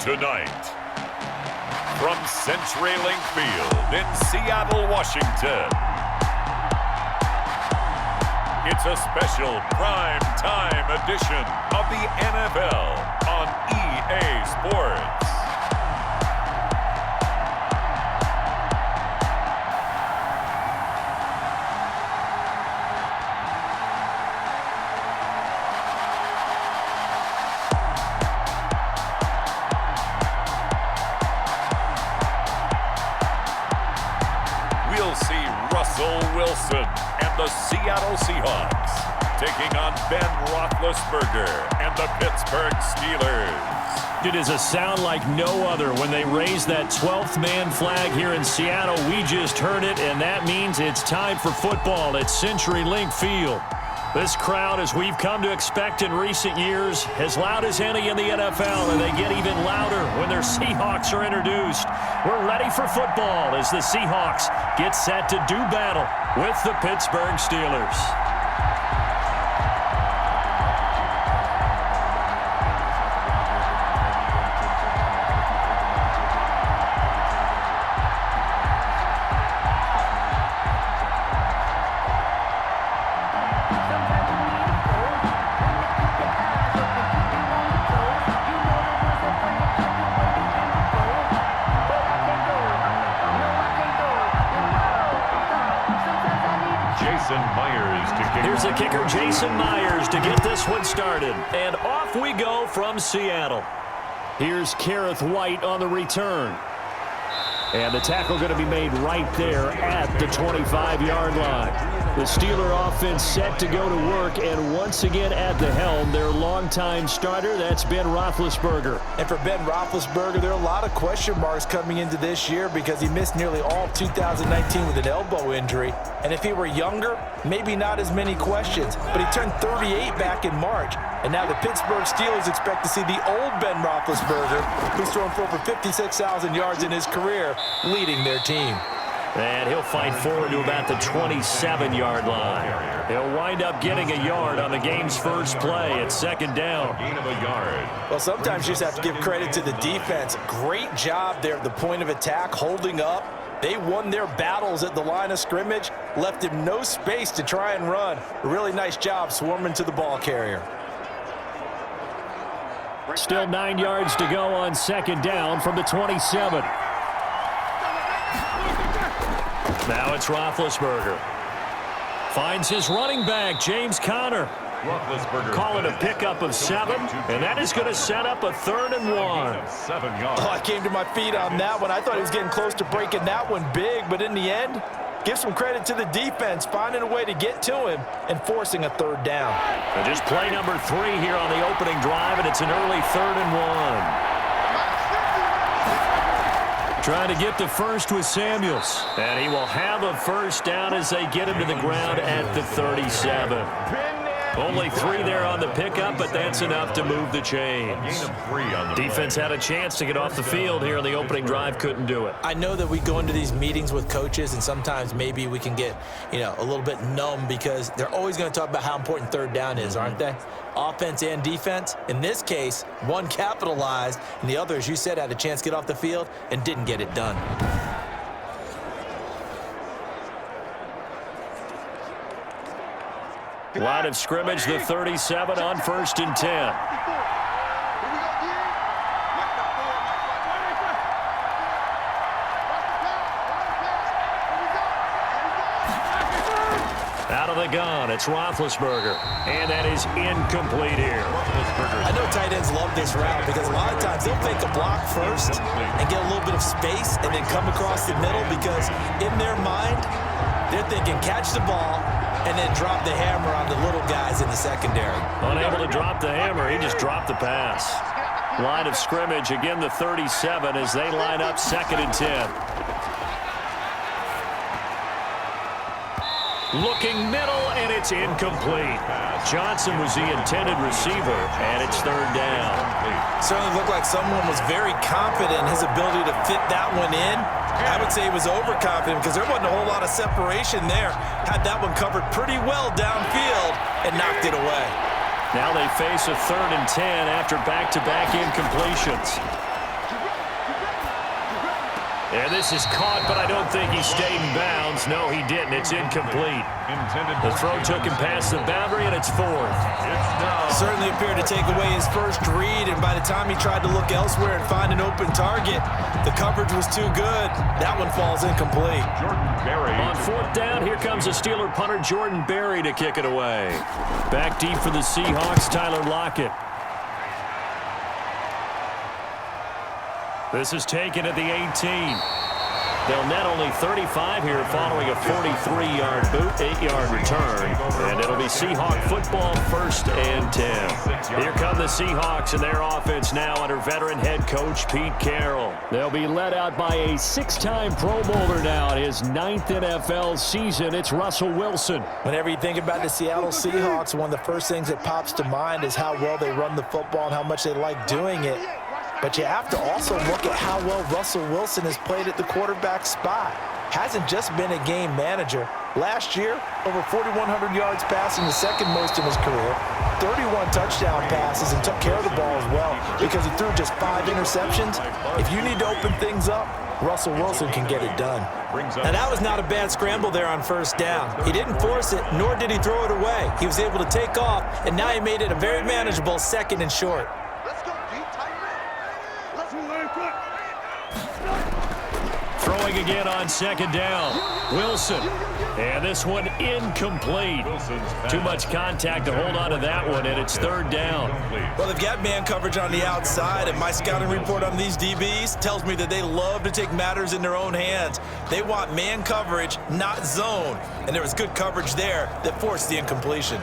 Tonight, from CenturyLink Field in Seattle, Washington, it's a special prime time edition of the NFL on EA Sports. We'll see Russell Wilson and the Seattle Seahawks taking on Ben Roethlisberger and the Pittsburgh Steelers. It is a sound like no other when they raise that 12th man flag here in Seattle. We just heard it, and that means it's time for football at CenturyLink Field. This crowd, as we've come to expect in recent years, as loud as any in the NFL, and they get even louder when their Seahawks are introduced. We're ready for football as the Seahawks get set to do battle with the Pittsburgh Steelers. Here's the kicker, Jason Myers, to get this one started. And off we go from Seattle. Here's Kareth White on the return. And the tackle going to be made right there at the 25-yard line. The Steeler offense set to go to work, and once again at the helm, their longtime starter, that's Ben Roethlisberger. And for Ben Roethlisberger, there are a lot of question marks coming into this year because he missed nearly all 2019 with an elbow injury. And if he were younger, maybe not as many questions. But he turned 38 back in March. And now the Pittsburgh Steelers expect to see the old Ben Roethlisberger, who's thrown for over 56,000 yards in his career, leading their team. And he'll fight forward to about the 27-yard line. He'll wind up getting a yard on the game's first play at second down. Gain of a yard. Well, sometimes you just have to give credit to the defense. Great job there at the point of attack, holding up. They won their battles at the line of scrimmage, left him no space to try and run. A really nice job swarming to the ball carrier. Still 9 yards to go on second down from the 27. Now it's Roethlisberger. Finds his running back, James Conner. Call it a pickup of 7, and that is going to set up a 3rd and 1. 7 yards. Oh, I came to my feet on that one. I thought he was getting close to breaking that one big, but in the end, give some credit to the defense, finding a way to get to him and forcing a 3rd down. And just play number 3 here on the opening drive, and it's an early 3rd and 1. Trying to get the first with Samuels. And he will have a first down as they get him to the ground at the 37. Only 3 there on the pickup, but that's enough to move the chains. Defense had a chance to get off the field here in the opening drive, couldn't do it. I know that we go into these meetings with coaches, and sometimes maybe we can get, a little bit numb because they're always going to talk about how important 3rd down is, aren't they? Offense and defense. In this case, one capitalized, and the other, as you said, had a chance to get off the field and didn't get it done. Line of scrimmage, the 37 on 1st and 10. Out of the gun, it's Roethlisberger, and that is incomplete here. I know tight ends love this route because a lot of times they'll fake a block first and get a little bit of space and then come across the middle because in their mind, they're thinking catch the ball and then drop the hammer on the little guys in the secondary. Unable to drop the hammer, he just dropped the pass. Line of scrimmage, again the 37 as they line up 2nd and 10. Looking middle, and it's incomplete. Johnson was the intended receiver, and it's 3rd down. Certainly looked like someone was very confident in his ability to fit that one in. I would say he was overconfident because there wasn't a whole lot of separation there. Had that one covered pretty well downfield and knocked it away. Now they face a 3rd and 10 after back-to-back incompletions. And this is caught, but I don't think he stayed in bounds. No, he didn't. It's incomplete. The throw took him past the boundary, and it's fourth. Certainly appeared to take away his first read, and by the time he tried to look elsewhere and find an open target, the coverage was too good. That one falls incomplete. On fourth down, here comes the Steeler punter Jordan Berry to kick it away. Back deep for the Seahawks, Tyler Lockett. This is taken at the 18. They'll net only 35 here following a 43-yard boot, 8-yard return. And it'll be Seahawk football, 1st and 10. Here come the Seahawks and their offense now under veteran head coach Pete Carroll. They'll be led out by a 6-time Pro Bowler now in his 9th NFL season. It's Russell Wilson. Whenever you think about the Seattle Seahawks, one of the first things that pops to mind is how well they run the football and how much they like doing it. But you have to also look at how well Russell Wilson has played at the quarterback spot. Hasn't just been a game manager. Last year, over 4,100 yards passing, the second most in his career. 31 touchdown passes and took care of the ball as well because he threw just 5 interceptions. If you need to open things up, Russell Wilson can get it done. Now, that was not a bad scramble there on first down. He didn't force it, nor did he throw it away. He was able to take off, and now he made it a very manageable 2nd and short. Throwing again on 2nd down. Wilson. And this one incomplete. Too much contact to hold on to that one, and it's 3rd down. Well, they've got man coverage on the outside, and my scouting report on these DBs tells me that they love to take matters in their own hands. They want man coverage, not zone. And there was good coverage there that forced the incompletion.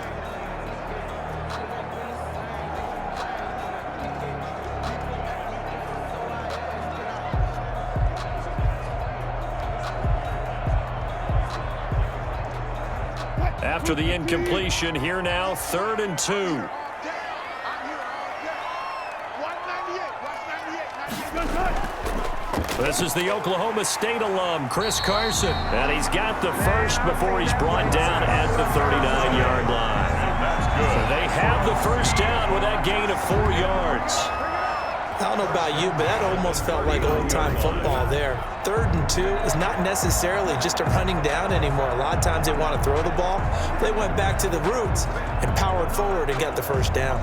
After the incompletion, here now, 3rd and 2. This is the Oklahoma State alum, Chris Carson. And he's got the first before he's brought down at the 39-yard line. So they have the first down with that gain of 4 yards. I don't know about you, but that almost felt like old-time football there. 3rd and 2 is not necessarily just a running down anymore. A lot of times they want to throw the ball. They went back to the roots and powered forward and got the first down.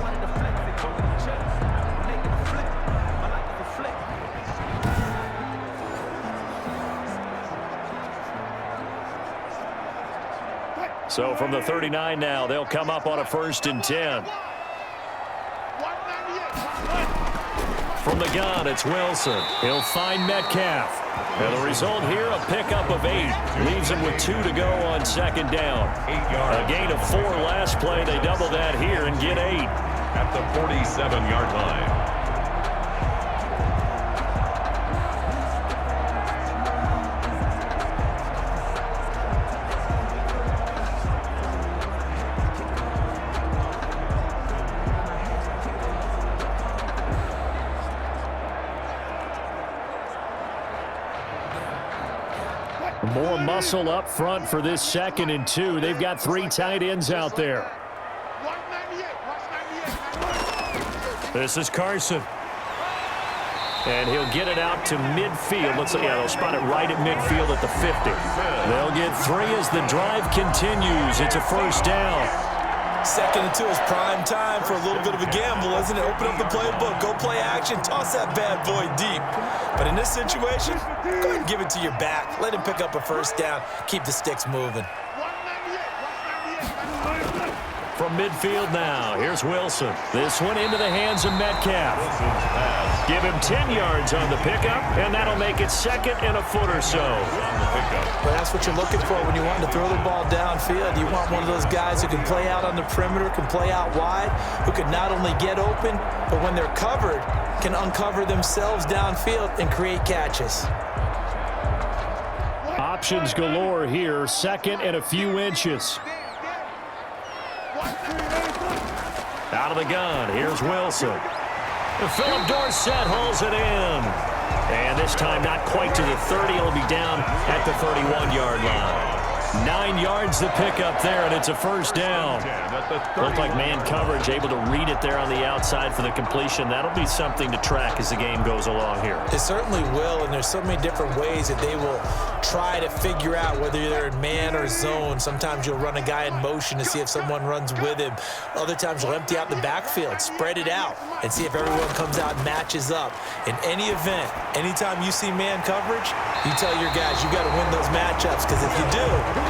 So from the 39 now, they'll come up on a 1st and 10. From the gun, it's Wilson. He'll find Metcalf. And the result here, a pickup of 8. Leaves him with 2 to go on 2nd down. A gain of 4 last play. They double that here and get 8. At the 47-yard line. More muscle up front for this 2nd and 2. They've got 3 tight ends out there. This is Carson. And he'll get it out to midfield. Let's see, yeah, they'll spot it right at midfield at the 50. They'll get 3 as the drive continues. It's a 1st down. 2nd and 2 is prime time for a little bit of a gamble, isn't it? Open up the playbook, go play action, toss that bad boy deep. But in this situation, go ahead and give it to your back. Let him pick up a 1st down. Keep the sticks moving. From midfield now, here's Wilson. This one into the hands of Metcalf. Give him 10 yards on the pickup, and that'll make it 2nd and a foot or so. Well, that's what you're looking for when you want to throw the ball downfield. You want one of those guys who can play out on the perimeter, can play out wide, who can not only get open, but when they're covered, can uncover themselves downfield and create catches. Options galore here, 2nd and a few inches. Out of the gun, here's Wilson. Philip Dorsett hauls it in. And this time not quite to the 30. It'll be down at the 31-yard line. 9 yards to pick up there, and it's a first down. Looked like man coverage, able to read it there on the outside for the completion. That'll be something to track as the game goes along here. It certainly will, and there's so many different ways that they will try to figure out whether they're in man or zone. Sometimes you'll run a guy in motion to see if someone runs with him. Other times you'll empty out the backfield, spread it out, and see if everyone comes out and matches up. In any event, anytime you see man coverage, you tell your guys you got to win those matchups, because if you do,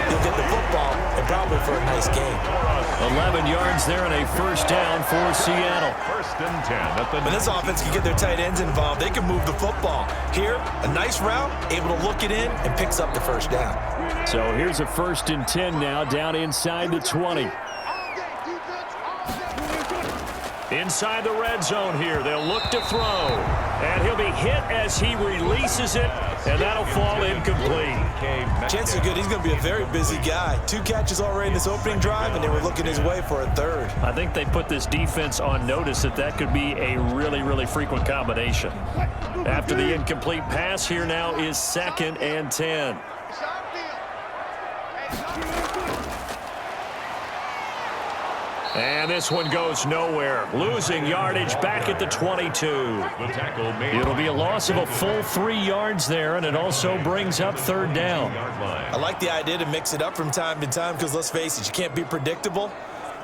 you'll get the football and probably for a nice game. 11 yards there and a first down for Seattle. First and 10. When this offense can get their tight ends involved, they can move the football. Here, a nice route, able to look it in, and picks up the first down. So here's a first and 10 now, down inside the 20. Inside the red zone here, they'll look to throw. And he'll be hit as he releases it, and that'll fall incomplete. Chances are good he's going to be a very busy guy. 2 catches already in this opening drive, and they were looking his way for a third. I think they put this defense on notice that could be a really, really frequent combination. After the incomplete pass, here now is 2nd and 10. And this one goes nowhere. Losing yardage back at the 22. It'll be a loss of a full 3 yards there, and it also brings up third down. I like the idea to mix it up from time to time because, let's face it, you can't be predictable.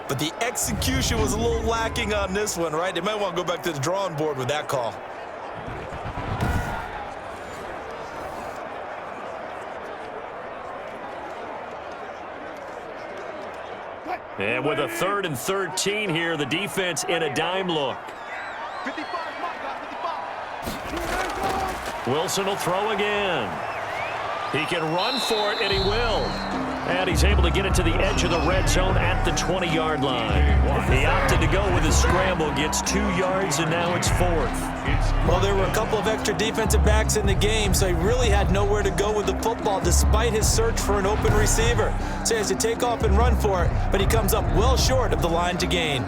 But the execution was a little lacking on this one, right? They might want to go back to the drawing board with that call. And with a 3rd and 13 here, the defense in a dime look. Wilson will throw again. He can run for it, and he will. And he's able to get it to the edge of the red zone at the 20-yard line. He opted to go with his scramble, gets 2 yards, and now it's 4th. Well, there were a couple of extra defensive backs in the game, so he really had nowhere to go with the football despite his search for an open receiver. So he has to take off and run for it, but he comes up well short of the line to gain.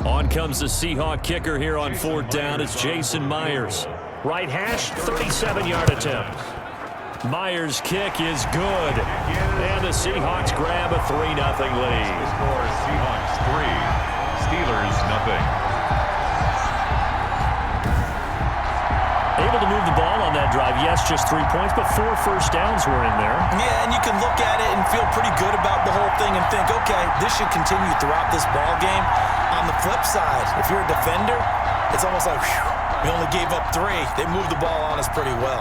On comes the Seahawk kicker here on 4th down. It's Jason Myers. Right hash, 37-yard attempt. Myers' kick is good. And the Seahawks grab a 3-0 lead. Score Seahawks 3, Steelers 0. Able to move the ball on that drive. Yes, just 3 points, but 4 first downs were in there. Yeah, and you can look at it and feel pretty good about the whole thing and think, okay, this should continue throughout this ball game. On the flip side, if you're a defender, it's almost like, whew, we only gave up 3. They moved the ball on us pretty well.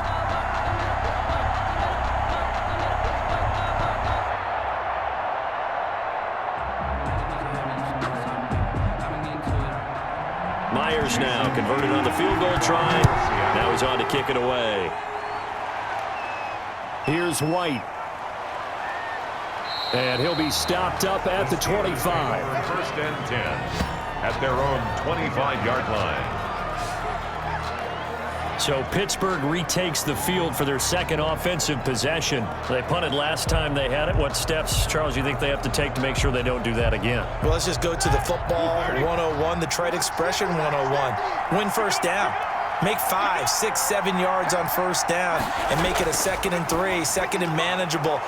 Myers now converted on the field goal try. Now he's on to kick it away. Here's White. And he'll be stopped up at the 25. First and 10 at their own 25-yard line. So Pittsburgh retakes the field for their 2nd offensive possession. They punted last time they had it. What steps, Charles, do you think they have to take to make sure they don't do that again? Well, let's just go to the football 101, the trade expression 101. Win first down. Make 5, 6, 7 yards on first down and make it a 2nd and 3, 2nd and manageable.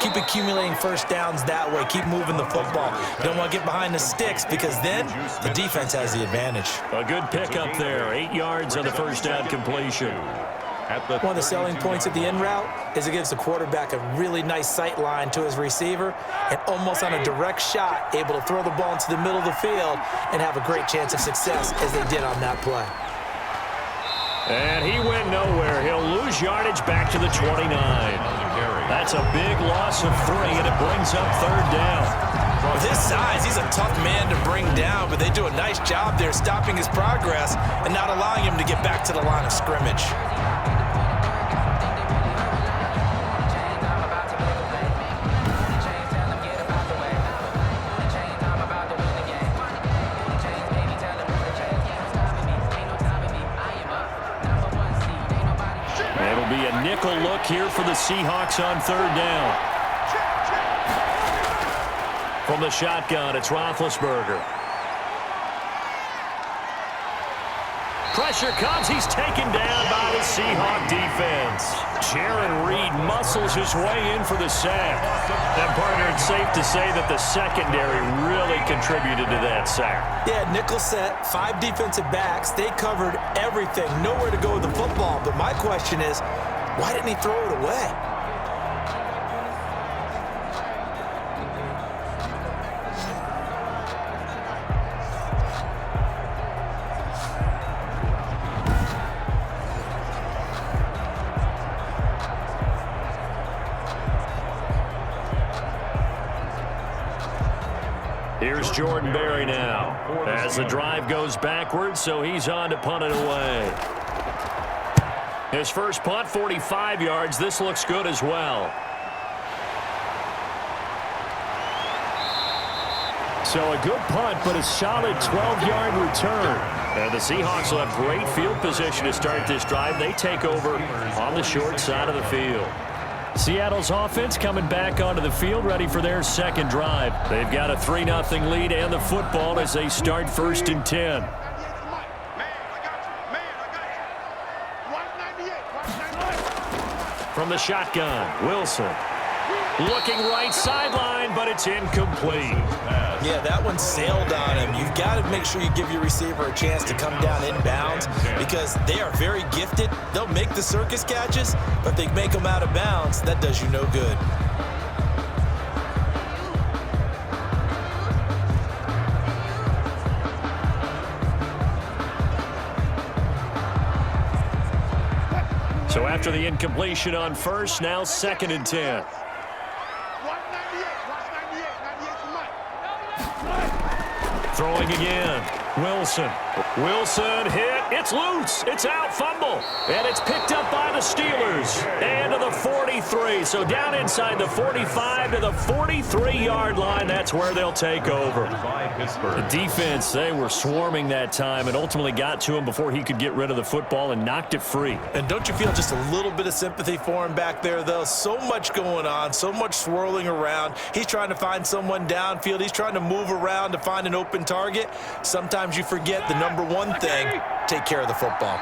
Keep accumulating first downs that way. Keep moving the football. You don't want to get behind the sticks because then the defense has the advantage. A good pickup there. 8 yards on the first down completion. One of the selling points of the in route is it gives the quarterback a really nice sight line to his receiver and almost on a direct shot able to throw the ball into the middle of the field and have a great chance of success as they did on that play. And he went nowhere. He'll lose yardage back to the 29. That's a big loss of 3, and it brings up third down. With his size, he's a tough man to bring down, but they do a nice job there stopping his progress and not allowing him to get back to the line of scrimmage. It'll be a nickel look here for the Seahawks on third down. From the shotgun, it's Roethlisberger. Pressure comes. He's taken down by the Seahawks defense. Jaron Reed muscles his way in for the sack. And, partner, it's safe to say that the secondary really contributed to that sack. Yeah, nickel set, 5 defensive backs. They covered everything. Nowhere to go with the football. But my question is, why didn't he throw it away? Here's Jordan Berry now as the drive goes backwards, so he's on to punt it away. His first punt, 45 yards. This looks good as well. So a good punt, but a solid 12-yard return. And the Seahawks will have great field position to start this drive. They take over on the short side of the field. Seattle's offense coming back onto the field, ready for their second drive. They've got a 3-0 lead and the football as they start 1st and 10. From the shotgun, Wilson. Looking right sideline, but it's incomplete. Yeah, that one sailed on him. You've got to make sure you give your receiver a chance to come down inbounds because they are very gifted. They'll make the circus catches, but they make them out of bounds. That does you no good. So after the incompletion on first, now 2nd and 10. Throwing again. Wilson. Wilson hit. It's loose. It's out. Fumble. And it's picked up by the Steelers. And to the 43. So down inside the 45 to the 43-yard line. That's where they'll take over. The defense, they were swarming that time and ultimately got to him before he could get rid of the football and knocked it free. And don't you feel just a little bit of sympathy for him back there, though? So much going on, so much swirling around. He's trying to find someone downfield. He's trying to move around to find an open target. Sometimes you forget the number one thing, take care of the football.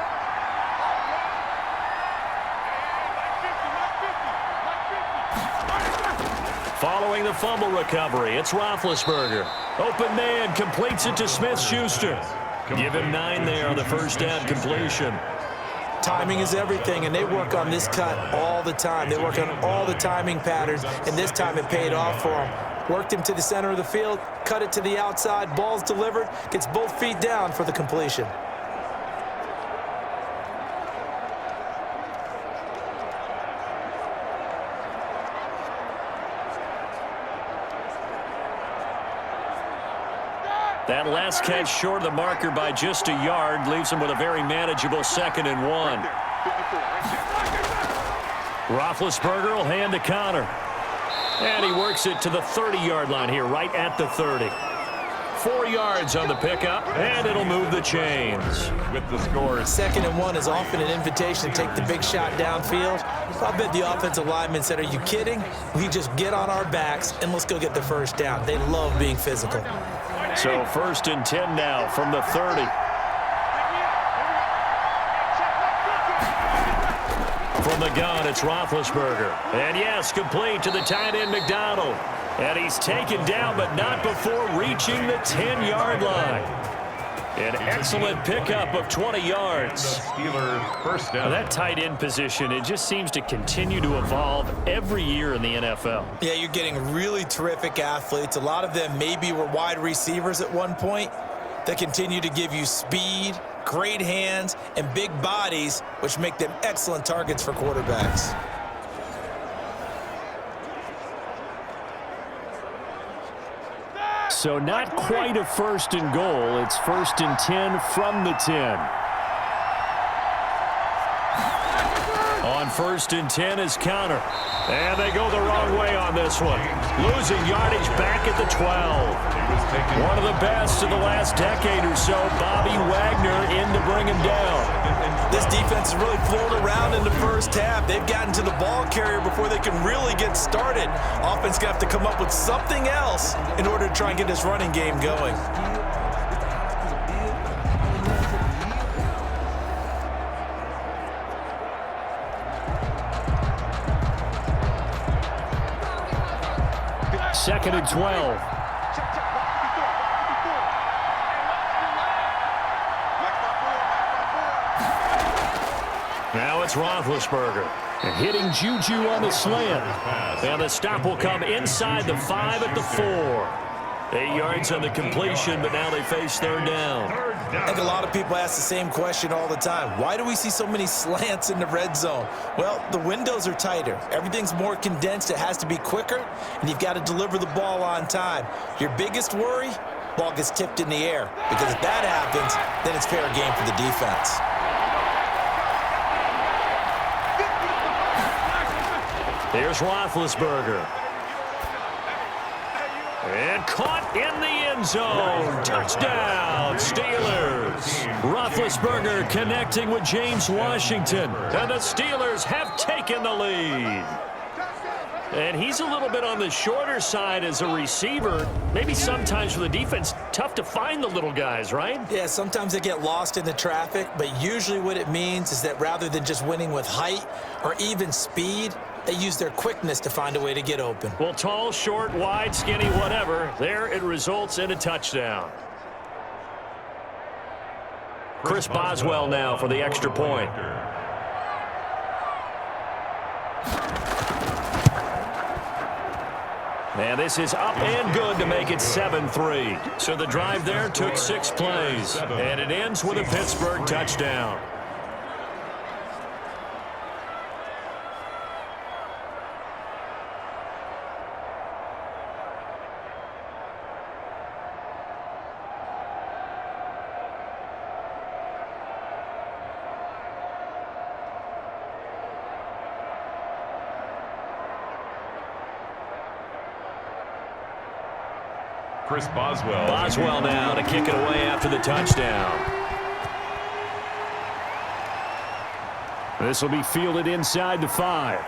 Following the fumble recovery, it's Roethlisberger. Open man, completes it to Smith-Schuster. Give him 9 there on the first down completion. Timing is everything, and they work on this cut all the time. They work on all the timing patterns, and this time it paid off for him. Worked him to the center of the field, cut it to the outside, ball's delivered, gets both feet down for the completion. That last catch short of the marker by just a yard leaves him with a very manageable 2nd and 1. Roethlisberger will hand to Connor. And he works it to the 30-yard line here, right at the 30. 4 yards on the pickup, and it'll move the chains. With the score. 2nd and 1 is often an invitation to take the big shot downfield. I bet the offensive lineman said, are you kidding? We just get on our backs and let's go get the first down. They love being physical. So 1st and 10 now from the 30. From the gun, it's Roethlisberger. And yes, complete to the tight end McDonald. And he's taken down, but not before reaching the 10-yard line. An excellent pickup of 20 yards. Steelers first down. Now that tight end position, it just seems to continue to evolve every year in the NFL. Yeah, you're getting really terrific athletes. A lot of them maybe were wide receivers at one point that continue to give you speed, great hands, and big bodies, which make them excellent targets for quarterbacks. So not quite a 1st and goal. It's 1st and 10 from the 10. On 1st and 10 is Connor. And they go the wrong way on this one. Losing yardage back at the 12. One of the best of the last decade or so, Bobby Wagner in to bring him down. This defense has really flown around in the first half. They've gotten to the ball carrier before they can really get started. Offense going to have to come up with something else in order to try and get this running game going. 2nd and 12. Now it's Roethlisberger. And hitting Juju on the slant. And the stop will come inside the 5 at the 4. 8 yards on the completion, but now they face 3rd down. I think a lot of people ask the same question all the time. Why do we see so many slants in the red zone? Well, the windows are tighter. Everything's more condensed. It has to be quicker, and you've got to deliver the ball on time. Your biggest worry? Ball gets tipped in the air. Because if that happens, then it's fair game for the defense. Here's Roethlisberger. And caught in the end zone. Touchdown, Steelers. Roethlisberger connecting with James Washington. And the Steelers have taken the lead. And he's a little bit on the shorter side as a receiver. Maybe sometimes for the defense, tough to find the little guys, right? Yeah, sometimes they get lost in the traffic, but usually what it means is that rather than just winning with height or even speed, they use their quickness to find a way to get open. Well, tall, short, wide, skinny, whatever, there it results in a touchdown. Chris Boswell now for the extra point. And this is up and good to make it 7-3. So the drive there took 6 plays. And it ends with a Pittsburgh touchdown. Chris Boswell. Boswell now to kick it away after the touchdown. This will be fielded inside the 5.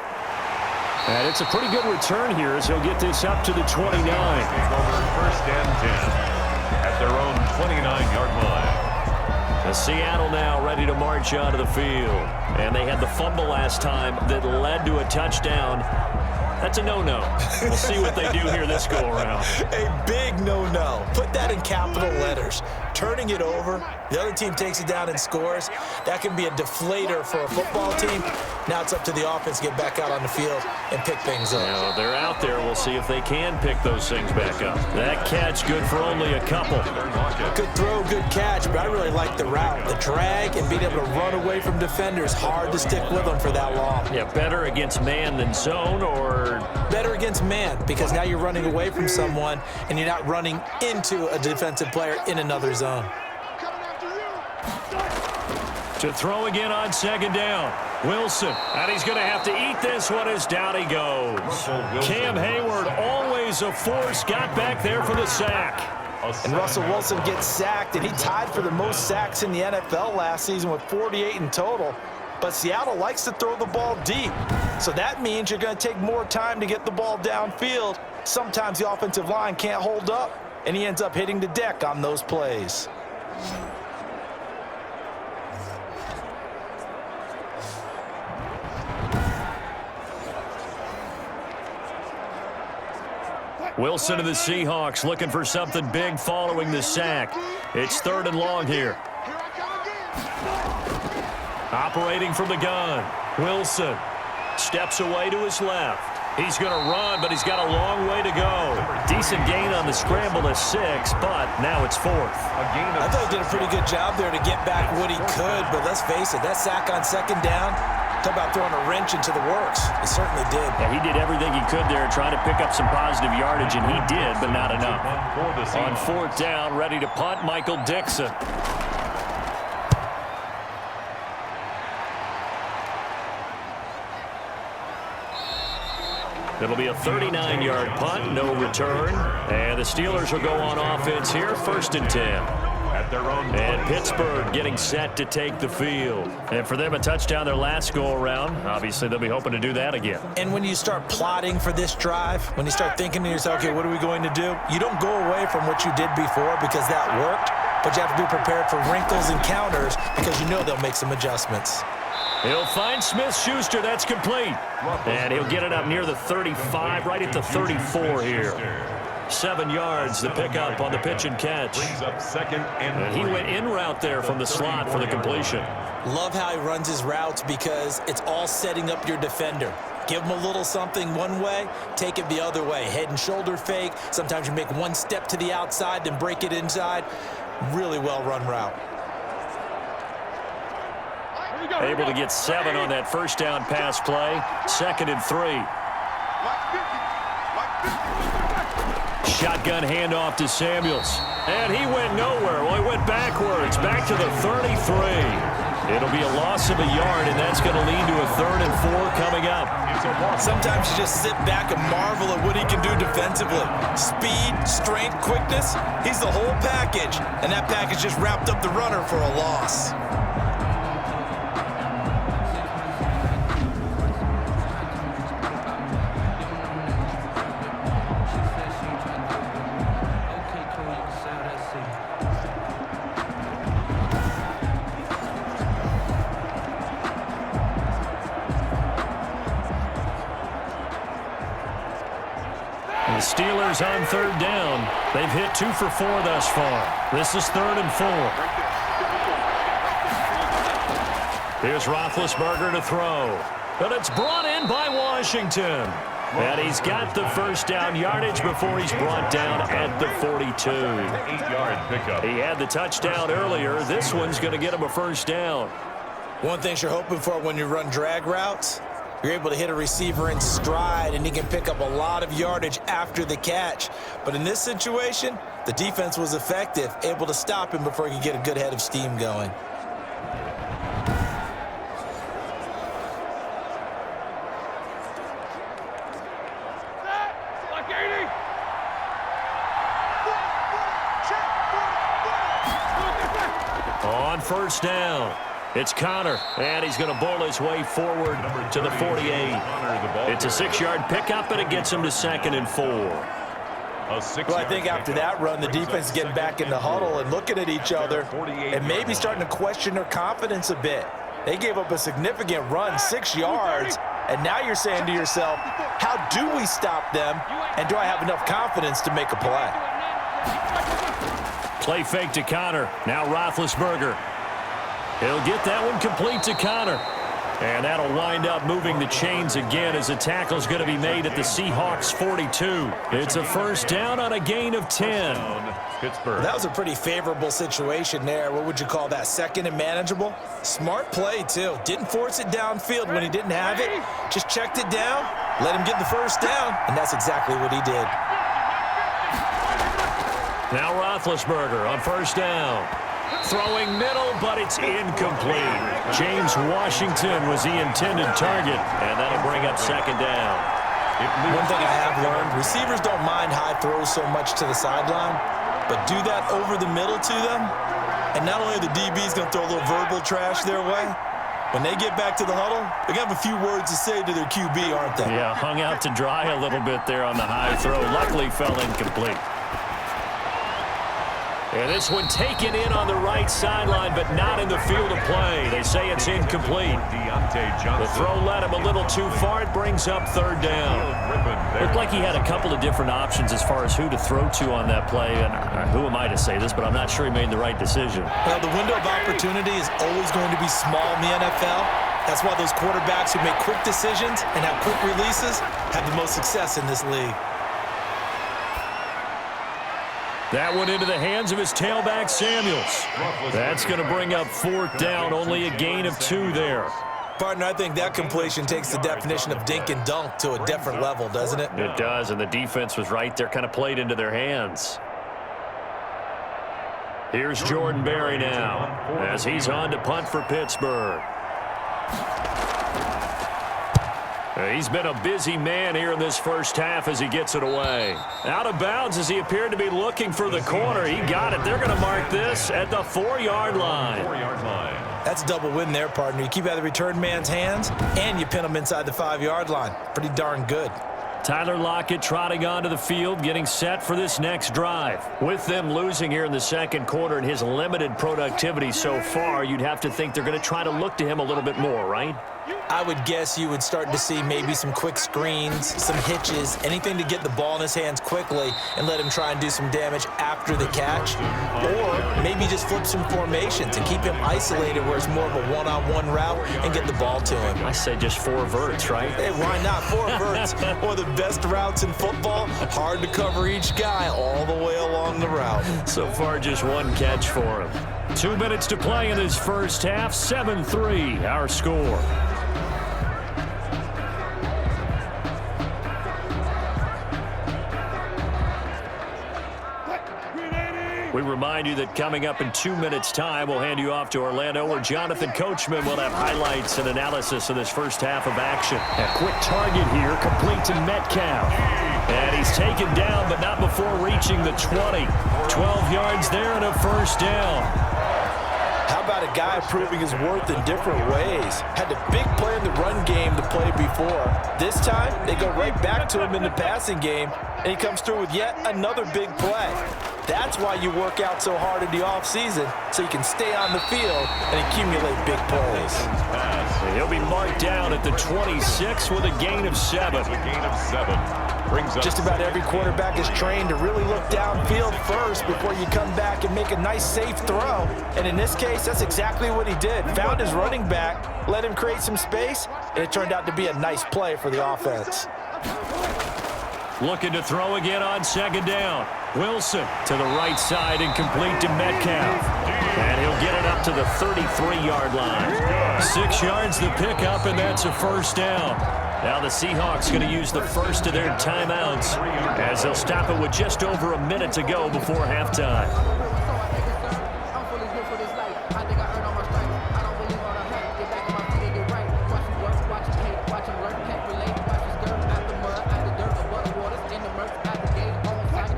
And it's a pretty good return here as he'll get this up to the 29. Take over 1st and 10 at their own 29-yard line. The Seattle now ready to march onto the field. And they had the fumble last time that led to a touchdown. That's a no-no. We'll see what they do here this go-around. A big no-no. Put that in capital letters. Turning it over, the other team takes it down and scores. That can be a deflator for a football team. Now it's up to the offense to get back out on the field and pick things up. Now, they're out there. We'll see if they can pick those things back up. That catch good for only a couple. Good throw, good catch, but I really like the route. The drag and being able to run away from defenders, hard to stick with them for that long. Yeah, better against man than zone, or better against man, because now you're running away from someone and you're not running into a defensive player in another zone. To throw again on 2nd down. Wilson, and he's going to have to eat this one as down he goes. Cam Hayward, always a force, got back there for the sack. And Russell Wilson gets sacked, and he tied for the most sacks in the NFL last season with 48 in total. But Seattle likes to throw the ball deep. So that means you're going to take more time to get the ball downfield. Sometimes the offensive line can't hold up, and he ends up hitting the deck on those plays. Wilson of the Seahawks looking for something big following the sack. It's 3rd and long here. Operating from the gun. Wilson steps away to his left. He's going to run, but he's got a long way to go. Decent gain on the scramble to 6, but now it's 4th. I thought he did a pretty good job there to get back what he could, but let's face it, that sack on 2nd down, talk about throwing a wrench into the works. He certainly did. Yeah, he did everything he could there, trying to pick up some positive yardage, and he did, but not enough. On 4th down, ready to punt, Michael Dixon. It'll be a 39-yard punt, no return. And the Steelers will go on offense here, 1st and 10. And Pittsburgh getting set to take the field. And for them, a touchdown their last go-around. Obviously, they'll be hoping to do that again. And when you start plotting for this drive, when you start thinking to yourself, okay, what are we going to do? You don't go away from what you did before because that worked, but you have to be prepared for wrinkles and counters because you know they'll make some adjustments. He'll find Smith-Schuster. That's complete. And he'll get it up near the 35, right at the 34 here. 7 yards, the pickup on the pitch and catch. And he went in route there from the slot for the completion. Love how he runs his routes because it's all setting up your defender. Give him a little something one way, take it the other way. Head and shoulder fake. Sometimes you make one step to the outside, then break it inside. Really well-run route. Able to get 7 on that first down pass play. 2nd and 3. Shotgun handoff to Samuels. And he went nowhere. Well, he went backwards, back to the 33. It'll be a loss of a yard, and that's going to lead to a 3rd and 4 coming up. Sometimes you just sit back and marvel at what he can do defensively. Speed, strength, quickness, he's the whole package. And that package just wrapped up the runner for a loss. The Steelers on 3rd down. They've hit 2 for 4 thus far. This is 3rd and 4. Here's Roethlisberger to throw. But it's brought in by Washington. And he's got the first down yardage before he's brought down at the 42. 8-yard pickup. He had the touchdown earlier. This one's going to get him a first down. One thing you're hoping for when you run drag routes, you're able to hit a receiver in stride, and he can pick up a lot of yardage after the catch. But in this situation, the defense was effective, able to stop him before he could get a good head of steam going. On first down, it's Connor, and he's going to bowl his way forward to the 48. It's a 6-yard pickup, and it gets him to 2nd and 4. Well, I think after that run, the defense is getting back in the huddle and looking at each other and maybe starting to question their confidence a bit. They gave up a significant run, 6 yards, and now you're saying to yourself, how do we stop them, and do I have enough confidence to make a play? Play fake to Connor. Now Roethlisberger. He'll get that one complete to Connor. And that'll wind up moving the chains again as a tackle's going to be made at the Seahawks 42. It's a first down on a gain of 10. Pittsburgh. That was a pretty favorable situation there. What would you call that? 2nd and manageable? Smart play, too. Didn't force it downfield when he didn't have it. Just checked it down, let him get the first down, and that's exactly what he did. Now Roethlisberger on first down. Throwing middle, but it's incomplete. James Washington was the intended target, and that'll bring up 2nd down. One thing I have learned, receivers don't mind high throws so much to the sideline, but do that over the middle to them, and not only are the DBs going to throw a little verbal trash their way, when they get back to the huddle, they're going to have a few words to say to their QB, aren't they? Yeah, hung out to dry a little bit there on the high throw. Luckily fell incomplete. And this one taken in on the right sideline, but not in the field of play. They say it's incomplete. The throw led him a little too far. It brings up 3rd down. Looked like he had a couple of different options as far as who to throw to on that play. And who am I to say this, but I'm not sure he made the right decision. Well, the window of opportunity is always going to be small in the NFL. That's why those quarterbacks who make quick decisions and have quick releases have the most success in this league. That one into the hands of his tailback, Samuels. That's going to bring up 4th down, only a gain of 2 there. Partner, I think that completion takes the definition of dink and dunk to a different level, doesn't it? It does, and the defense was right there, kind of played into their hands. Here's Jordan Berry now, as he's on to punt for Pittsburgh. He's been a busy man here in this first half as he gets it away. Out of bounds as he appeared to be looking for the corner. He got it. They're going to mark this at the 4-yard line. That's a double win there, partner. You keep out of the return man's hands, and you pin him inside the 5-yard line. Pretty darn good. Tyler Lockett trotting onto the field, getting set for this next drive. With them losing here in the second quarter and his limited productivity so far, you'd have to think they're going to try to look to him a little bit more, right? I would guess you would start to see maybe some quick screens, some hitches, anything to get the ball in his hands quickly and let him try and do some damage after the catch. Or maybe just flip some formations and keep him isolated where it's more of a one-on-one route and get the ball to him. I say just 4 verts, right? Hey, why not? 4 verts, one of the best routes in football. Hard to cover each guy all the way along the route. So far, just 1 catch for him. 2 minutes to play in this first half. 7-3, our score. We remind you that coming up in 2 minutes' time, we'll hand you off to Orlando, where Jonathan Coachman will have highlights and analysis of this first half of action. A quick target here, complete to Metcalf. And he's taken down, but not before reaching the 20. 12 yards there and a first down. How about a guy proving his worth in different ways? Had a big play in the run game to play before. This time, they go right back to him in the passing game, and he comes through with yet another big play. That's why you work out so hard in the offseason, so you can stay on the field and accumulate big plays. And he'll be marked down at the 26 with a gain of 7. Just about every quarterback is trained to really look downfield first before you come back and make a nice, safe throw. And in this case, that's exactly what he did. Found his running back, let him create some space, and it turned out to be a nice play for the offense. Looking to throw again on second down. Wilson to the right side and complete to Metcalf. And he'll get it up to the 33-yard line. 6 yards the pickup, and that's a first down. Now the Seahawks going to use the first of their timeouts as they'll stop it with just over a minute to go before halftime.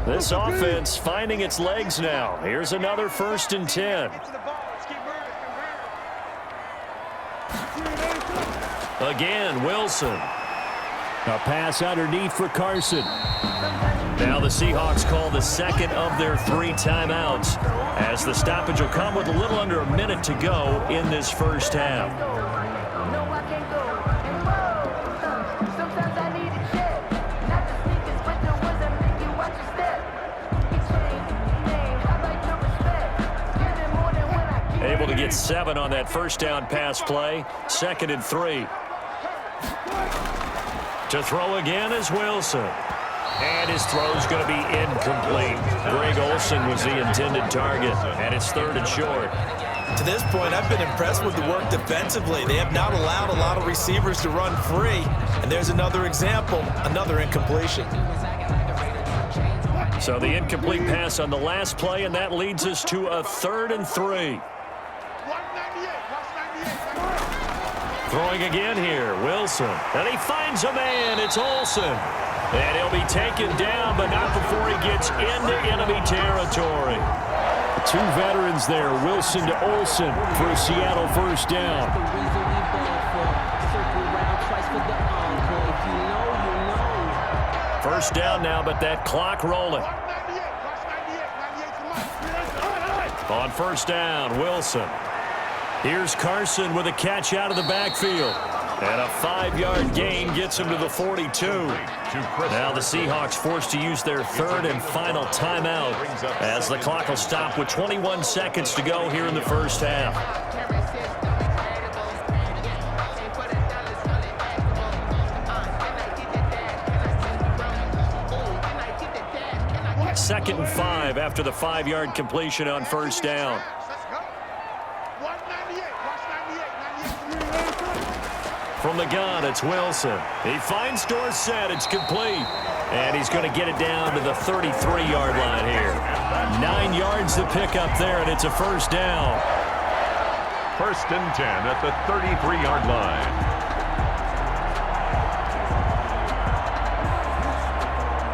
This offense finding its legs now. Here's another 1st and 10. Again, Wilson. A pass underneath for Carson. Now the Seahawks call the second of their 3 timeouts as the stoppage will come with a little under a minute to go in this first half. Able to get 7 on that first down pass play. 2nd and 3. To throw again is Wilson. And his throw's going to be incomplete. Greg Olsen was the intended target, and it's 3rd and short. To this point, I've been impressed with the work defensively. They have not allowed a lot of receivers to run free. And there's another example, another incompletion. So the incomplete pass on the last play, and that leads us to a 3rd and 3. Throwing again here, Wilson. And he finds a man. It's Olsen. And he'll be taken down, but not before he gets into enemy territory. 2 veterans there, Wilson to Olsen for a Seattle first down. First down now, but that clock rolling. On first down, Wilson. Here's Carson with a catch out of the backfield. And a 5-yard gain gets him to the 42. Now the Seahawks forced to use their 3rd and final timeout as the clock will stop with 21 seconds to go here in the first half. Second and 5 after the 5-yard completion on first down. From the gun, it's Wilson. He finds Dorsett. It's complete. And he's going to get it down to the 33-yard line here. 9 yards to pick up there, and it's a first down. 1st and 10 at the 33-yard line.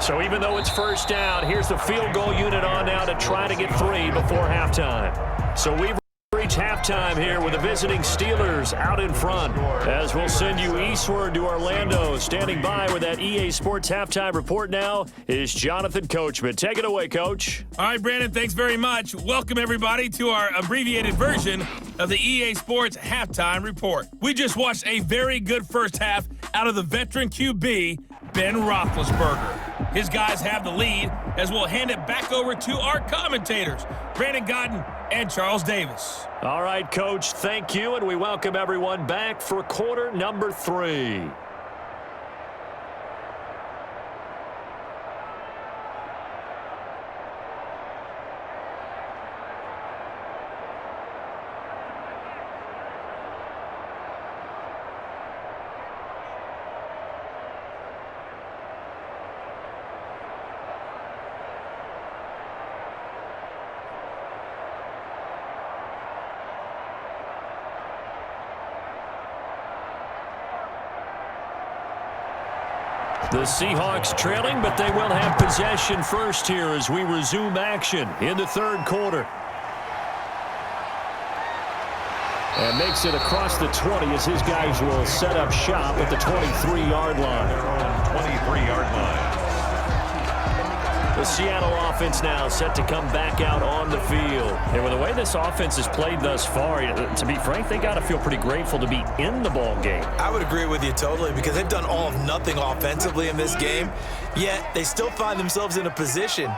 So even though it's first down, here's the field goal unit on now to try to get 3 before halftime. So we've Reach halftime here with the visiting Steelers out in front. As we'll send you eastward to Orlando. Standing by with that EA Sports halftime report now is Jonathan Coachman. Take it away, Coach. All right, Brandon, thanks very much. Welcome, everybody, to our abbreviated version of the EA Sports halftime report. We just watched a very good first half out of the veteran QB, Ben Roethlisberger. His guys have the lead as we'll hand it back over to our commentators, Brandon Godden and Charles Davis. All right, Coach, thank you, and we welcome everyone back for quarter number 3. The Seahawks trailing, but they will have possession first here as we resume action in the third quarter. And makes it across the 20 as his guys will set up shop at the 23-yard line. They're on 23-yard line. The Seattle offense now set to come back out on the field. And with the way this offense has played thus far, to be frank, they got to feel pretty grateful to be in the ball game. I would agree with you totally because they've done all of nothing offensively in this game, yet they still find themselves in a position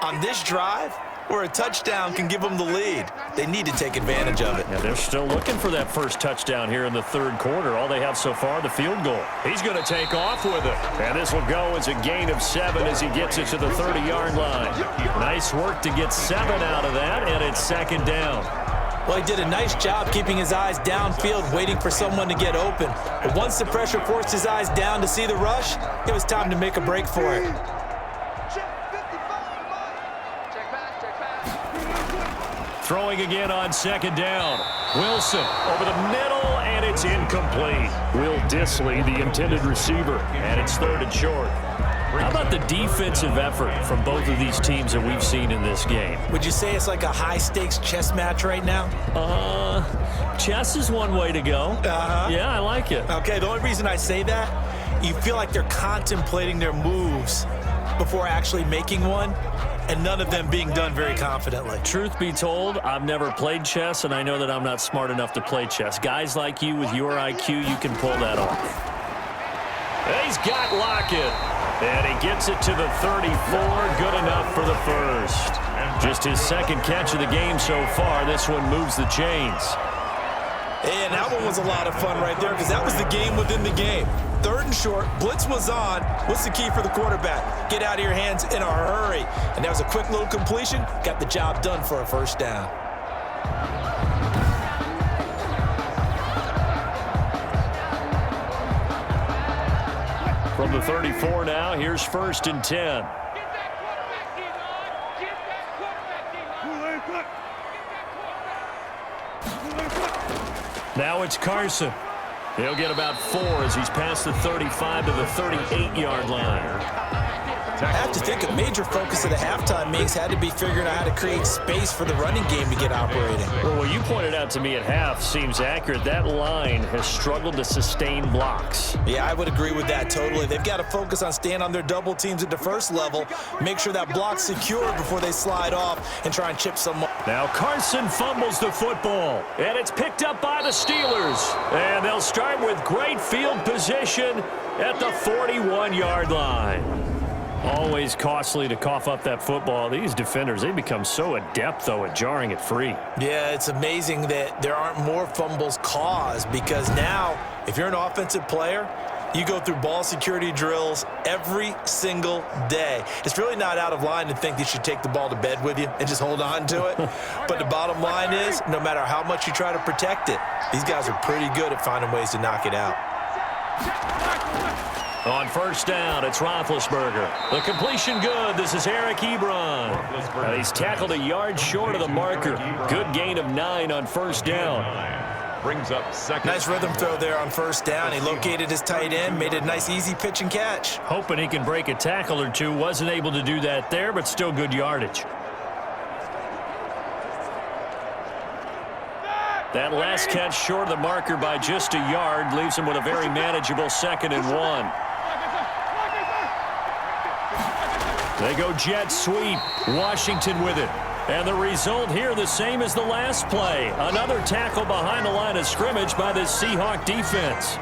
on this drive where a touchdown can give them the lead. They need to take advantage of it. Yeah, they're still looking for that first touchdown here in the third quarter. All they have so far, the field goal. He's going to take off with it. And this will go as a gain of 7 as he gets it to the 30-yard line. Nice work to get 7 out of that, and it's second down. Well, he did a nice job keeping his eyes downfield, waiting for someone to get open. But once the pressure forced his eyes down to see the rush, it was time to make a break for it. Throwing again on second down. Wilson over the middle, and it's incomplete. Will Dissly, the intended receiver, and it's third and short. How about the defensive effort from both of these teams that we've seen in this game? Would you say it's like a high-stakes chess match right now? Chess is one way to go. Yeah, I like it. Okay, the only reason I say that, you feel like they're contemplating their moves before actually making one, and none of them being done very confidently. Truth be told, I've never played chess, and I know that I'm not smart enough to play chess. Guys like you with your IQ, you can pull that off. He's got Lockett, and he gets it to the 34. Good enough for the first. Just his second catch of the game so far. This one moves the chains. And that one was a lot of fun right there because that was the game within the game. Third and short, blitz was on. What's the key for the quarterback? Get out of your hands in a hurry. And that was a quick little completion. Got the job done for a first down. From the 34 now, here's first and 10. Now it's Carson. He'll get about 4 as he's past the 35 to the 38-yard line. I have to think a major focus of the halftime meetings had to be figuring out how to create space for the running game to get operating. Well, what you pointed out to me at half seems accurate. That line has struggled to sustain blocks. Yeah, I would agree with that totally. They've got to focus on staying on their double teams at the first level, make sure that block's secure before they slide off and try and chip someone. Now Carson fumbles the football, and it's picked up by the Steelers. And they'll start with great field position at the 41-yard line. Always costly to cough up that football. These defenders, they become so adept, though, at jarring it free. Yeah, it's amazing that there aren't more fumbles caused because now, if you're an offensive player, you go through ball security drills every single day. It's really not out of line to think you should take the ball to bed with you and just hold on to it. But the bottom line is, no matter how much you try to protect it, these guys are pretty good at finding ways to knock it out. On first down, it's Roethlisberger. The completion good. This is Eric Ebron. And he's tackled a yard short of the marker. Good gain of 9 on first down. Brings up second. Nice rhythm throw there on first down. He located his tight end, made a nice easy pitch and catch. Hoping he can break a tackle or two. Wasn't able to do that there, but still good yardage. That last catch short of the marker by just a yard leaves him with a very manageable 2nd and 1. They go jet sweep. Washington with it. And the result here the same as the last play. Another tackle behind the line of scrimmage by the Seahawks defense.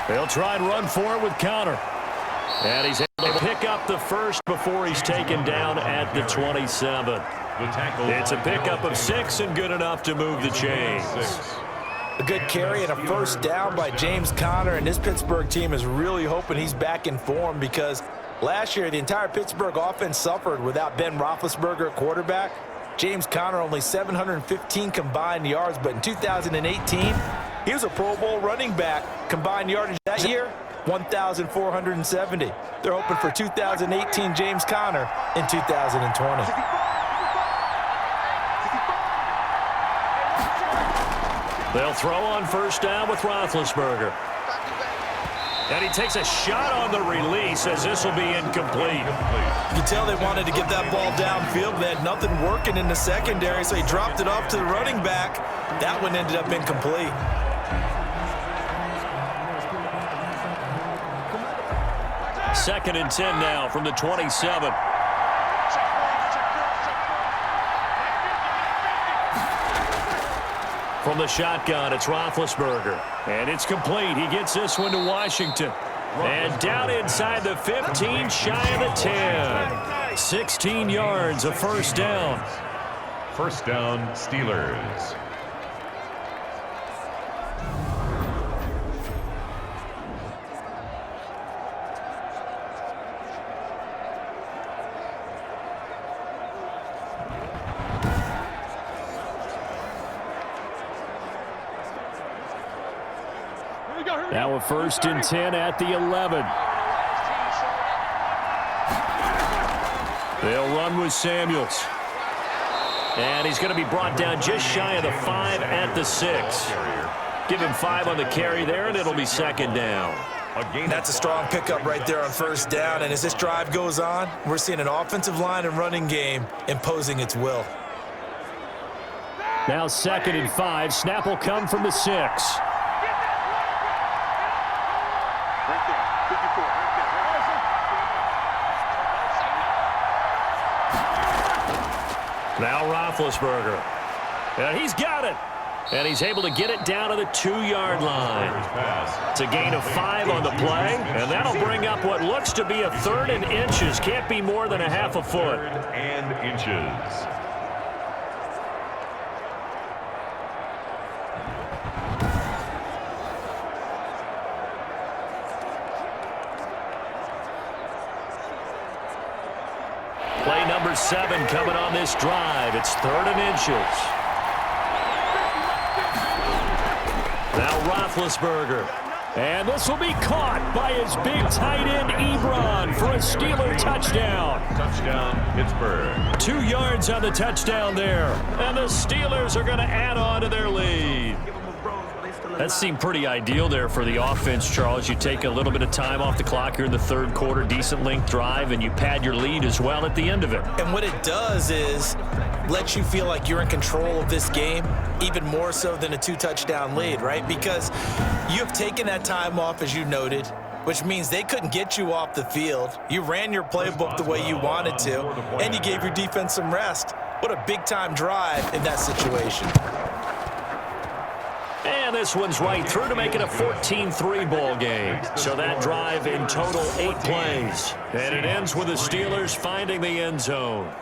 They'll try and run for it with counter. And he's able to pick up the first before he's taken down at the 27. It's a pickup of 6 and good enough to move the chains. A good carry and a first down by James Conner, and this Pittsburgh team is really hoping he's back in form because last year the entire Pittsburgh offense suffered without Ben Roethlisberger at quarterback. James Conner only 715 combined yards, but in 2018, he was a Pro Bowl running back. Combined yardage that year, 1,470. They're hoping for 2018 James Conner in 2020. They'll throw on first down with Roethlisberger. And he takes a shot on the release as this will be incomplete. You can tell they wanted to get that ball downfield. They had nothing working in the secondary, so he dropped it off to the running back. That one ended up incomplete. Second and 10 now from the 27. From the shotgun, it's Roethlisberger. And it's complete. He gets this one to Washington. And down inside the 15, shy of the 10. 16 yards, a first down. First down, Steelers. Now a first and 10 at the 11. They'll run with Samuels. And he's going to be brought down just shy of the 5 at the 6. Give him 5 on the carry there, and it'll be second down. That's a strong pickup right there on first down. And as this drive goes on, we're seeing an offensive line and running game imposing its will. Now second and 5. Snap will come from the 6. Now Roethlisberger. And he's got it. And he's able to get it down to the 2-yard line. It's a gain of 5 on the play. And that'll bring up what looks to be a 3rd and inches. Can't be more than a half a foot. 3rd and inches. Play number 7 coming on this drive. It's 3rd and inches. Now Roethlisberger. And this will be caught by his big tight end, Ebron, for a Steeler touchdown. Touchdown, Pittsburgh. 2 yards on the touchdown there. And the Steelers are going to add on to their lead. That seemed pretty ideal there for the offense, Charles. You take a little bit of time off the clock here in the 3rd quarter, decent length drive, and you pad your lead as well at the end of it. And what it does is let you feel like you're in control of this game, even more so than a 2-touchdown lead, right? Because you have taken that time off, as you noted, which means they couldn't get you off the field. You ran your playbook the way you wanted to, and you gave your defense some rest. What a big-time drive in that situation. And this one's right through to make it a 14-3 ball game. So that drive in total 8 plays. And it ends with the Steelers finding the end zone.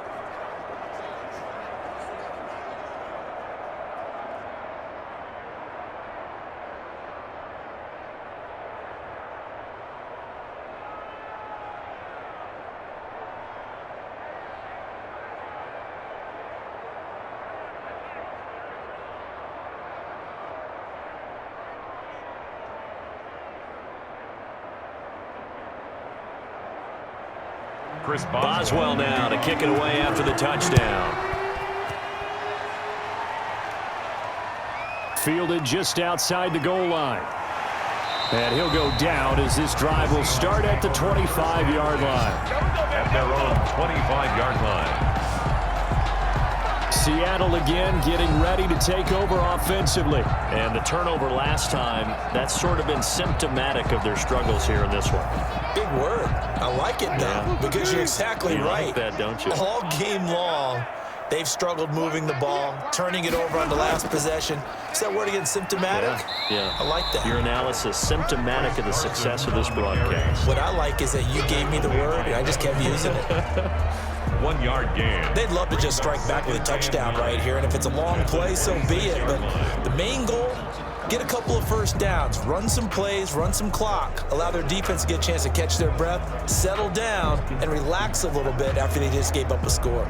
Boswell now to kick it away after the touchdown. Fielded just outside the goal line. And he'll go down as this drive will start at the 25-yard line. At their own 25-yard line. Seattle again getting ready to take over offensively. And the turnover last time, that's sort of been symptomatic of their struggles here in this one. Big word. I like it, though, because you're exactly right. You like that, don't you? All game long, they've struggled moving the ball, turning it over on the last possession. Is that word again, symptomatic? Yeah. I like that. Your analysis, symptomatic of the success of this broadcast. What I like is that you gave me the word, and I just kept using it. 1 yard gain. They'd love to just strike back with a touchdown right here, and if it's a long play, so be it. But the main goal, get a couple of first downs, run some plays, run some clock, allow their defense to get a chance to catch their breath, settle down, and relax a little bit after they just gave up a score.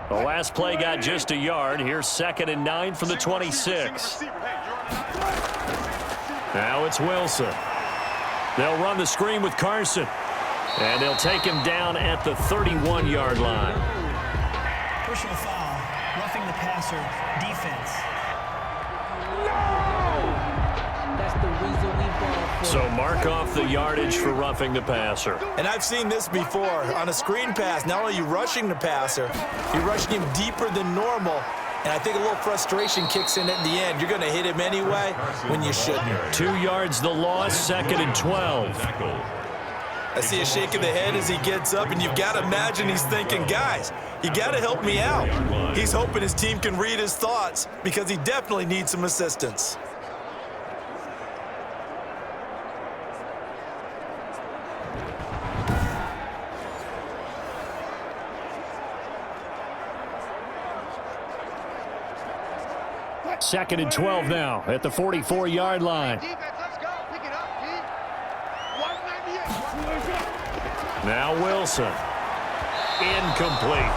The last play got just a yard. Here's 2nd and 9 from the 26. Now it's Wilson. They'll run the screen with Carson. And they'll take him down at the 31-yard line. Personal foul, roughing the passer, defense. That's the reason we ball for. So mark off the yardage for roughing the passer. And I've seen this before. On a screen pass, not only are you rushing the passer, you're rushing him deeper than normal. And I think a little frustration kicks in at the end. You're going to hit him anyway when you shouldn't. 2 yards the loss, 2nd and 12. I see a shake of the head as he gets up, and you've got to imagine he's thinking, guys, you got to help me out. He's hoping his team can read his thoughts because he definitely needs some assistance. Second and 12 now at the 44-yard line. Now Wilson. Incomplete.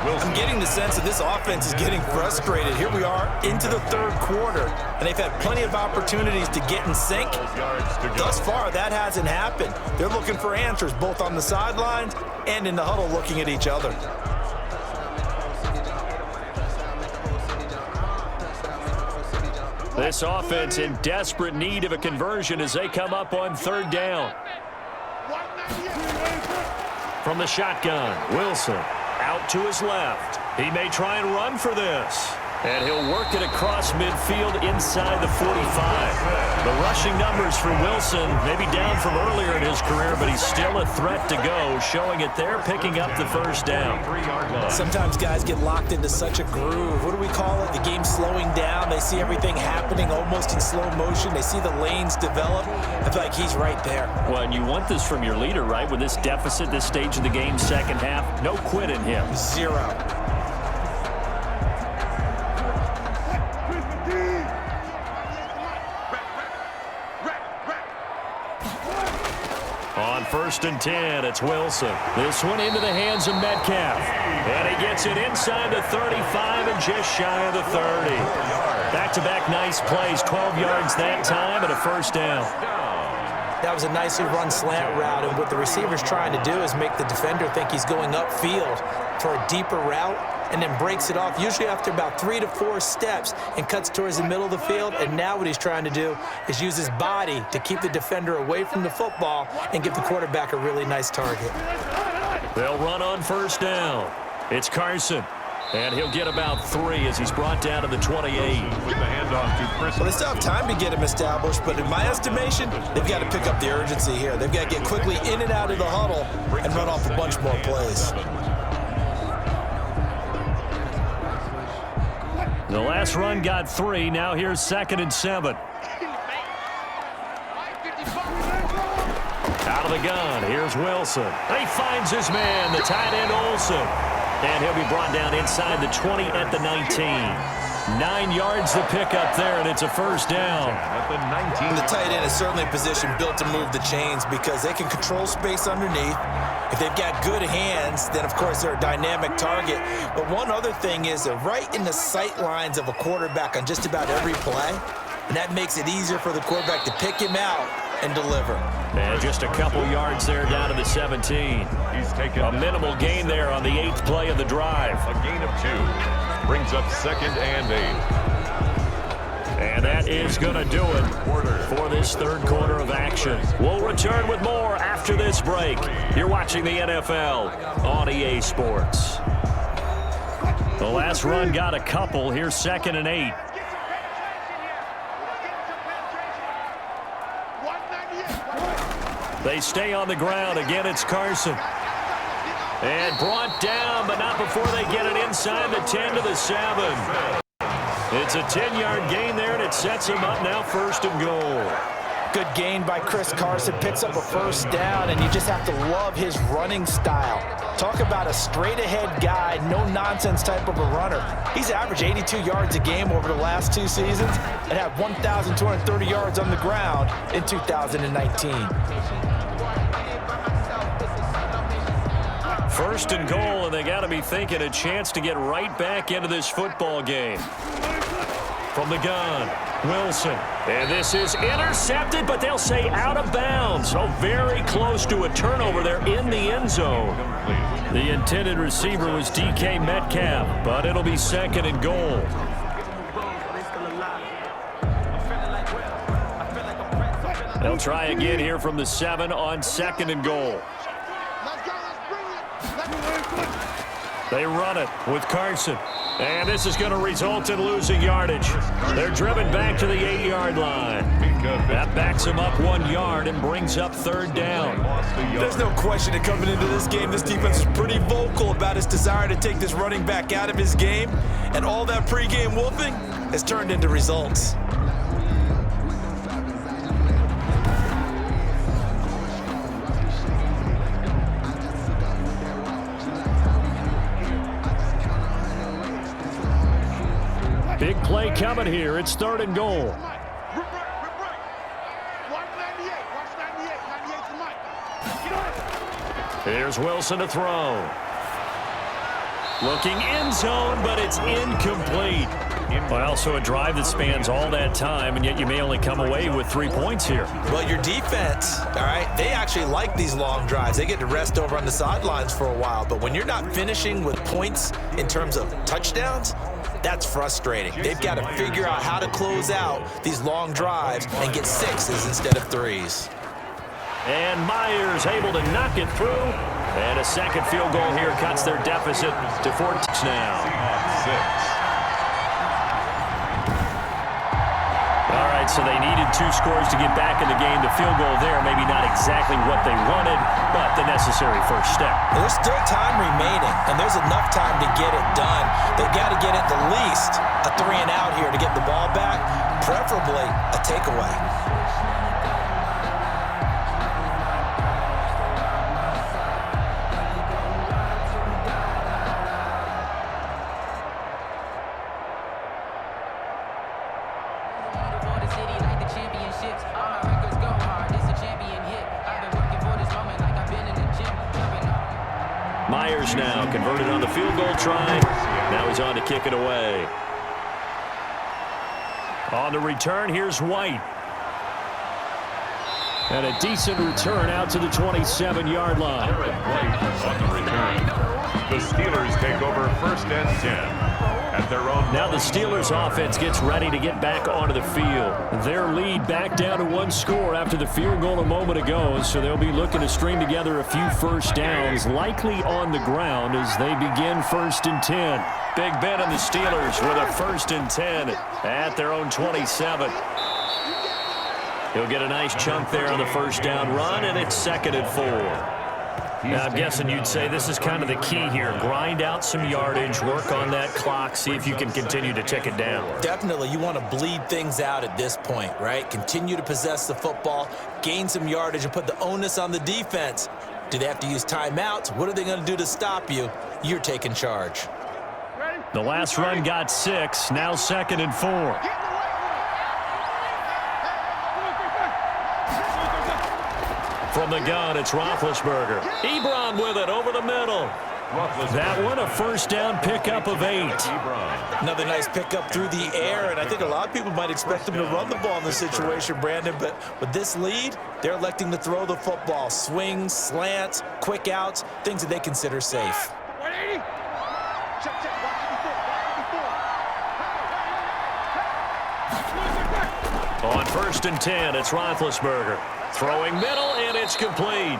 I'm getting the sense that this offense is getting frustrated. Here we are into the third quarter, and they've had plenty of opportunities to get in sync. Thus far, that hasn't happened. They're looking for answers both on the sidelines and in the huddle looking at each other. This offense in desperate need of a conversion as they come up on 3rd down. From the shotgun, Wilson out to his left. He may try and run for this. And he'll work it across midfield inside the 45. The rushing numbers for Wilson may be down from earlier in his career, but he's still a threat to go, showing it there, picking up the first down. Sometimes guys get locked into such a groove. What do we call it? The game's slowing down. They see everything happening almost in slow motion. They see the lanes develop. I feel like he's right there. Well, and you want this from your leader, right? With this deficit, this stage of the game, second half, no quit in him. Zero. On 1st and 10, it's Wilson. This one into the hands of Metcalf. And he gets it inside the 35 and just shy of the 30. Back-to-back nice plays, 12 yards that time and a first down. That was a nicely run slant route, and what the receiver's trying to do is make the defender think he's going upfield for a deeper route and then breaks it off, usually after about 3 to 4 steps, and cuts towards the middle of the field. And now what he's trying to do is use his body to keep the defender away from the football and give the quarterback a really nice target. They'll run on 1st down. It's Carson. And he'll get about 3 as he's brought down to the 28. Well, they still have time to get him established, but in my estimation, they've got to pick up the urgency here. They've got to get quickly in and out of the huddle and run off a bunch more plays. The last run got 3. Now here's 2nd and 7. Out of the gun, here's Wilson. He finds his man, the tight end Olsen. And he'll be brought down inside the 20 at the 19. 9 yards to pick up there, and it's a first down. At the 19. And the tight end is certainly a position built to move the chains because they can control space underneath. If they've got good hands, then, of course, they're a dynamic target. But one other thing is they're right in the sight lines of a quarterback on just about every play, and that makes it easier for the quarterback to pick him out and deliver. And just a couple yards there down to the 17. He's taken a minimal gain there on the 8th play of the drive. A gain of 2. Brings up 2nd and 8. And that is going to do it for this third quarter of action. We'll return with more after this break. You're watching the NFL on EA Sports. The last run got a couple. Here's 2nd and 8. They stay on the ground. Again, it's Carson. And brought down, but not before they get it inside the 10 to the 7. It's a 10-yard gain there, and it sets him up now 1st and goal. Good gain by Chris Carson. Picks up a first down, and you just have to love his running style. Talk about a straight-ahead guy, no-nonsense type of a runner. He's averaged 82 yards a game over the last 2 seasons and had 1,230 yards on the ground in 2019. 1st and goal, and they got to be thinking a chance to get right back into this football game. From the gun, Wilson. And this is intercepted, but they'll say out of bounds. So very close to a turnover there in the end zone. The intended receiver was DK Metcalf, but it'll be 2nd and goal. They'll try again here from the 7 on 2nd and goal. They run it with Carson. And this is going to result in losing yardage. They're driven back to the 8-yard line. That backs them up 1 yard and brings up 3rd down. There's no question that coming into this game, this defense is pretty vocal about its desire to take this running back out of his game. And all that pregame wolfing has turned into results. Big play coming here. It's 3rd and goal. Here's Wilson to throw. Looking end zone, but it's incomplete. Well, so a drive that spans all that time, and yet you may only come away with 3 points here. Well, your defense, all right, they actually like these long drives. They get to rest over on the sidelines for a while. But when you're not finishing with points in terms of touchdowns, that's frustrating. They've got to figure out how to close out these long drives and get 6s instead of 3s. And Myers able to knock it through. And a 2nd field goal here cuts their deficit to 14 now. All right, so they needed 2 scores to get back in the game. The field goal there, maybe not exactly what they wanted, but the necessary first step. There's still time remaining, and there's enough time to get it done. They've got to get at the least a 3-and-out here to get the ball back, preferably a takeaway. Myers now converted on the field goal try. Now he's on to kick it away. On the return, here's White. And a decent return out to the 27-yard line. On the return. The Steelers take over 1st and 10. At their own. Now the Steelers offense gets ready to get back onto the field. Their lead back down to 1 score after the field goal a moment ago, so they'll be looking to string together a few first downs, likely on the ground as they begin 1st and 10. Big Ben and the Steelers with a 1st and 10 at their own 27. He'll get a nice chunk there on the first down run, and it's 2nd and 4. Now, I'm guessing you'd say this is kind of the key here. Grind out some yardage, work on that clock, see if you can continue to tick it down. Definitely, you want to bleed things out at this point, right? Continue to possess the football, gain some yardage, and put the onus on the defense. Do they have to use timeouts? What are they going to do to stop you? You're taking charge. Ready? The last run got 6. Now 2nd and 4. From the gun, it's Roethlisberger. Ebron with it over the middle. That one, a first down pickup of 8. Another nice pickup through the air, and I think a lot of people might expect them to run the ball in this situation, Brandon, but with this lead, they're electing to throw the football. Swings, slants, quick outs, things that they consider safe. On 1st and 10, it's Roethlisberger. Throwing middle, and it's complete.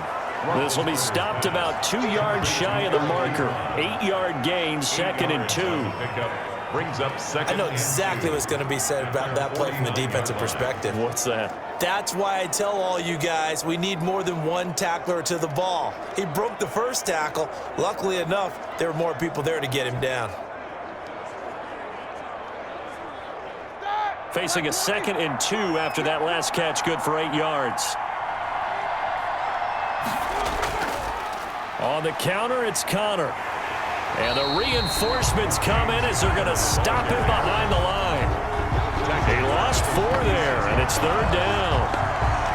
This will be stopped about 2 yards shy of the marker. 8-yard gain, 2nd and 2. Brings up second. I know exactly what's going to be said about that play from the defensive perspective. What's that? That's why I tell all you guys we need more than one tackler to the ball. He broke the first tackle. Luckily enough, there were more people there to get him down. Facing a 2nd and 2 after that last catch, good for 8 yards. On the counter, it's Connor. And the reinforcements come in as they're going to stop him behind the line. They lost 4 there, and it's 3rd down.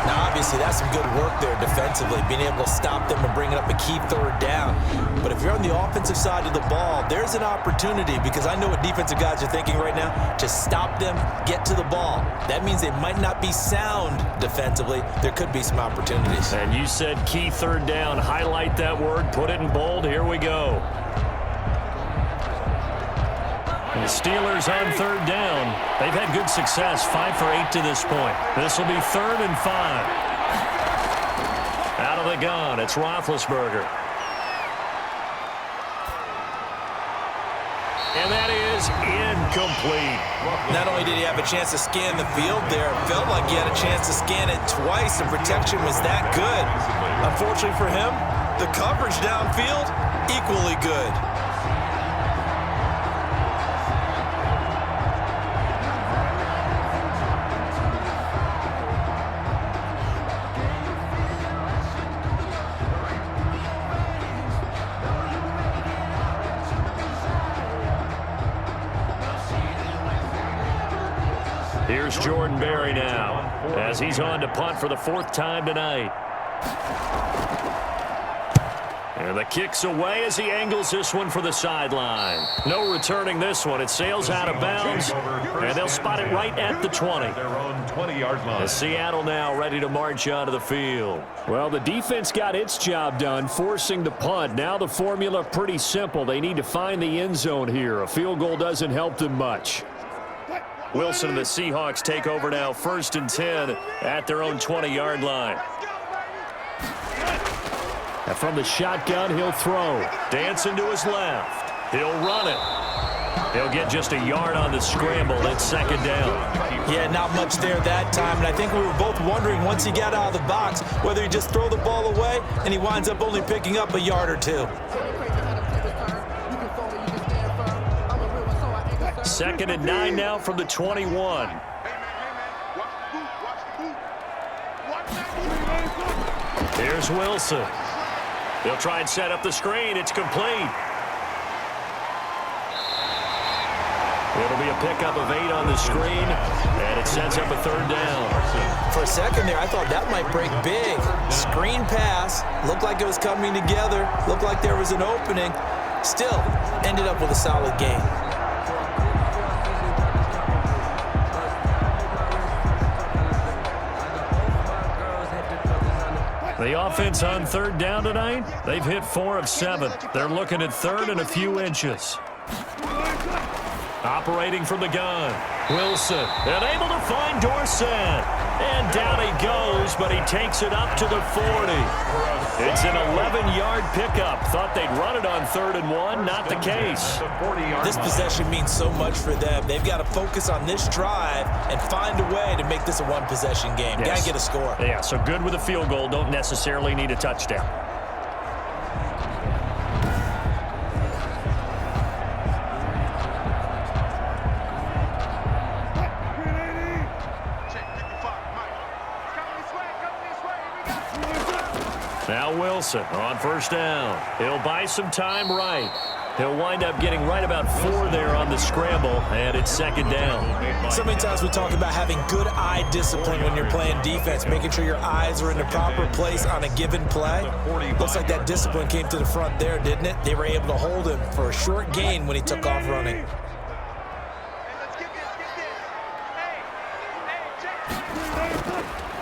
Now, obviously, that's some good work there defensively, being able to stop them and bring up a key 3rd down. But if you're on the offensive side of the ball, there's an opportunity, because I know what defensive guys are thinking right now, to stop them, get to the ball. That means they might not be sound defensively. There could be some opportunities. And you said key 3rd down. Highlight that word, put it in bold. Here we go. The Steelers on 3rd down. They've had good success, 5 for 8 to this point. This will be 3rd and 5. Out of the gun, it's Roethlisberger. And that is incomplete. Not only did he have a chance to scan the field there, it felt like he had a chance to scan it twice. The protection was that good. Unfortunately for him, the coverage downfield, equally good. Here's Jordan Berry now, as he's on to punt for the 4th time tonight. And the kick's away as he angles this one for the sideline. No returning this one. It sails out of bounds, and they'll spot it right at the 20. Their own 20-yard line. Seattle now ready to march onto the field. Well, the defense got its job done, forcing the punt. Now the formula pretty simple. They need to find the end zone here. A field goal doesn't help them much. Wilson and the Seahawks take over now, 1st and 10 at their own 20-yard line. And from the shotgun, he'll throw. Dancing to his left. He'll run it. He'll get just a yard on the scramble. It's 2nd down. Yeah, not much there that time. And I think we were both wondering once he got out of the box whether he just throw the ball away and he winds up only picking up a yard or 2. 2nd and 9 now from the 21. Here's Wilson. They'll try and set up the screen. It's complete. It'll be a pickup of 8 on the screen, and it sets up a 3rd down. For a second there, I thought that might break big. Screen pass. Looked like it was coming together. Looked like there was an opening. Still, ended up with a solid game. The offense on 3rd down tonight, they've hit 4 of 7. They're looking at 3rd and a few inches. Operating from the gun, Wilson, and able to find Dorsett. And down he goes, but he takes it up to the 40. It's an 11-yard pickup. Thought they'd run it on 3rd and 1. Not the case. This possession means so much for them. They've got to focus on this drive and find a way to make this a one-possession game. Yes. Got to get a score. Yeah, so good with a field goal. Don't necessarily need a touchdown. Now Wilson on 1st down. He'll buy some time right. He'll wind up getting right about 4 there on the scramble, and it's 2nd down. So many times we talk about having good eye discipline when you're playing defense, making sure your eyes are in the proper place on a given play. Looks like that discipline came to the front there, didn't it? They were able to hold him for a short gain when he took off running.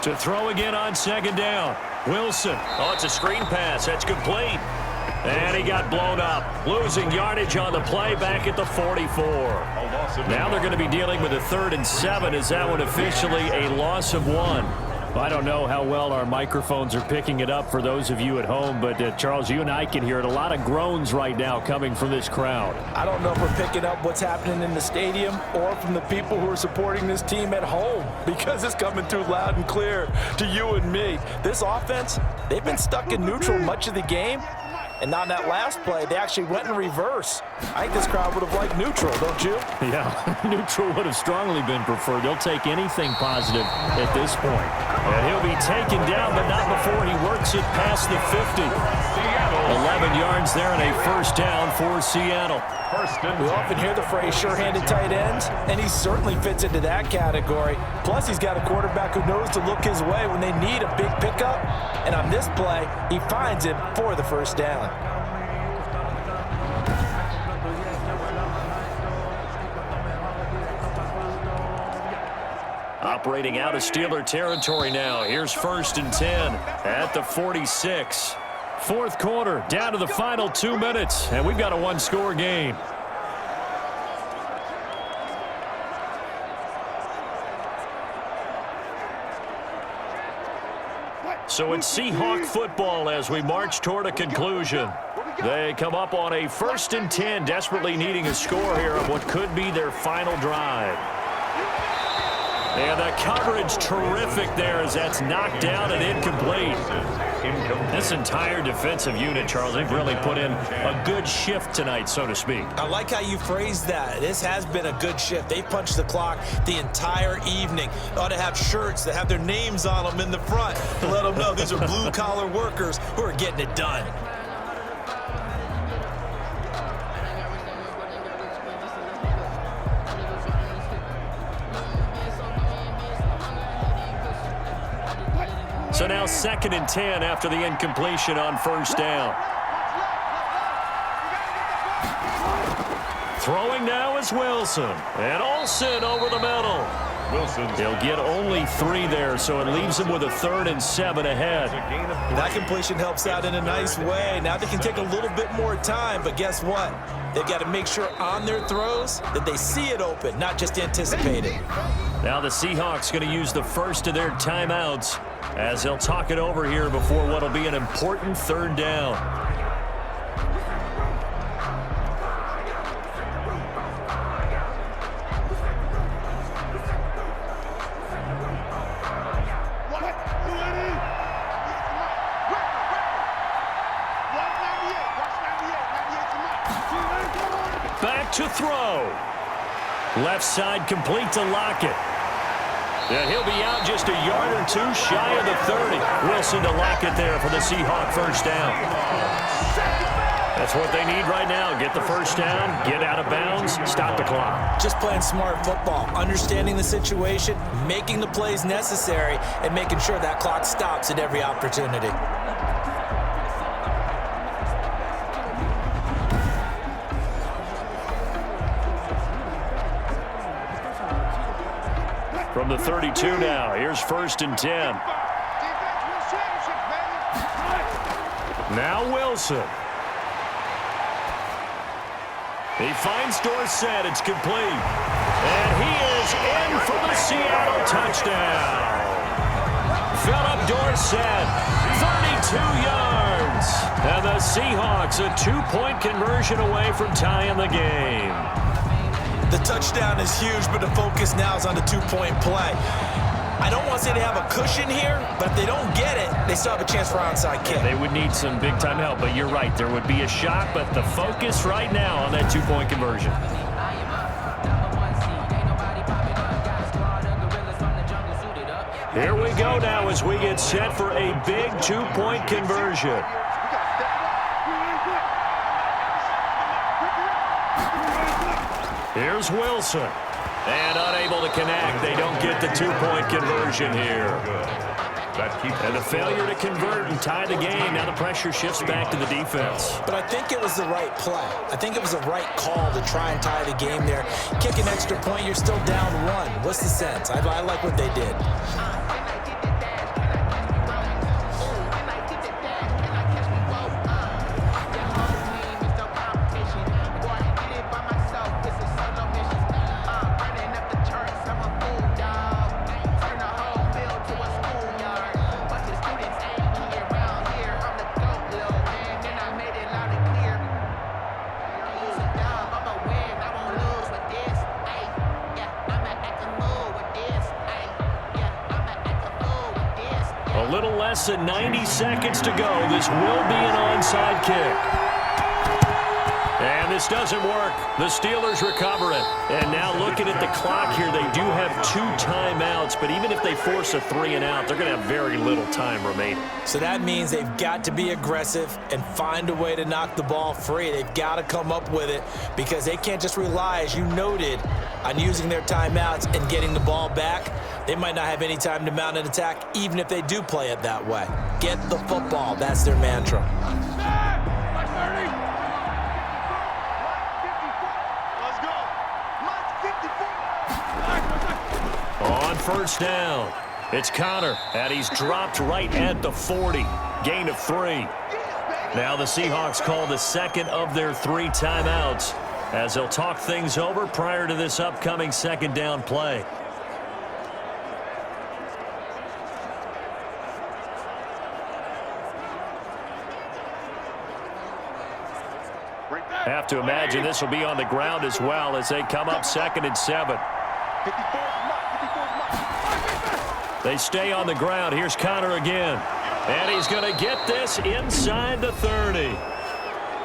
To throw again on 2nd down. Wilson. Oh, it's a screen pass. That's complete. And he got blown up. Losing yardage on the play back at the 44. Now they're going to be dealing with a 3rd and 7. Is that one officially a loss of 1? I don't know how well our microphones are picking it up for those of you at home, but Charles, you and I can hear it. A lot of groans right now coming from this crowd. I don't know if we're picking up what's happening in the stadium or from the people who are supporting this team at home, because it's coming through loud and clear to you and me. This offense, they've been stuck in neutral much of the game. And on that last play, they actually went in reverse. I think this crowd would have liked neutral, don't you? Yeah, neutral would have strongly been preferred. They'll take anything positive at this point. And he'll be taken down, but not before he works it past the 50. 11 yards there and a 1st down for Seattle. We often hear the phrase sure-handed tight ends, and he certainly fits into that category. Plus, he's got a quarterback who knows to look his way when they need a big pickup. And on this play, he finds him for the 1st down. Operating out of Steeler territory now. Here's 1st and 10 at the 46. 4th quarter, down to the final 2 minutes, and we've got a 1-score game. So it's Seahawk football as we march toward a conclusion. They come up on a 1st and 10, desperately needing a score here of what could be their final drive. And the coverage terrific there as that's knocked down and incomplete. This entire defensive unit, Charles, they've really put in a good shift tonight, so to speak. I like how you phrased that. This has been a good shift. They punched the clock the entire evening. They ought to have shirts that have their names on them in the front to let them know these are blue-collar workers who are getting it done. So now 2nd and 10 after the incompletion on 1st down. Throwing now is Wilson. And Olsen over the middle. He'll get only 3 there, so it leaves him with a 3rd and 7 ahead. That completion helps out in a nice way. Now they can take a little bit more time, but guess what? They've got to make sure on their throws that they see it open, not just anticipate it. Now the Seahawks going to use the first of their timeouts as they'll talk it over here before what will be an important 3rd down. Back to throw. Left side complete to Lockett. And he'll be out just a yard or 2 shy of the 30. Wilson to Lockett there for the Seahawk 1st down. That's what they need right now. Get the 1st down, get out of bounds, stop the clock. Just playing smart football, understanding the situation, making the plays necessary, and making sure that clock stops at every opportunity. From the 32 now, here's 1st and 10. Now Wilson. He finds Dorsett. It's complete. And he is in for the Seattle touchdown. Philip Dorsett, 32 yards. And the Seahawks a 2-point conversion away from tying the game. The touchdown is huge, but the focus now is on the 2-point play. I don't want to say they have a cushion here, but if they don't get it, they still have a chance for onside kick. They would need some big-time help, but you're right. There would be a shot, but the focus right now on that 2-point conversion. Here we go now as we get set for a big 2-point conversion. Here's Wilson. And unable to connect. They don't get the two-point conversion here. And the failure to convert and tie the game. Now the pressure shifts back to the defense. But I think it was the right play. I think it was the right call to try and tie the game there. Kick an extra point, you're still down one. What's the sense? I like what they did. A little less than 90 seconds to go. This will be an onside kick. And this doesn't work. The Steelers recover it. And now looking at the clock here, they do have 2 timeouts. But even if they force a 3-and-out, they're going to have very little time remaining. So that means they've got to be aggressive and find a way to knock the ball free. They've got to come up with it because they can't just rely, as you noted, on using their timeouts and getting the ball back. They might not have any time to mount an attack, even if they do play it that way. Get the football. That's their mantra. On first down, it's Connor, and he's dropped right at the 40. Gain of 3. Now the Seahawks call the second of their 3 timeouts as they'll talk things over prior to this upcoming second down play. Have to imagine this will be on the ground as well as they come up 2nd and 7. They stay on the ground. Here's Connor again. And he's going to get this inside the 30.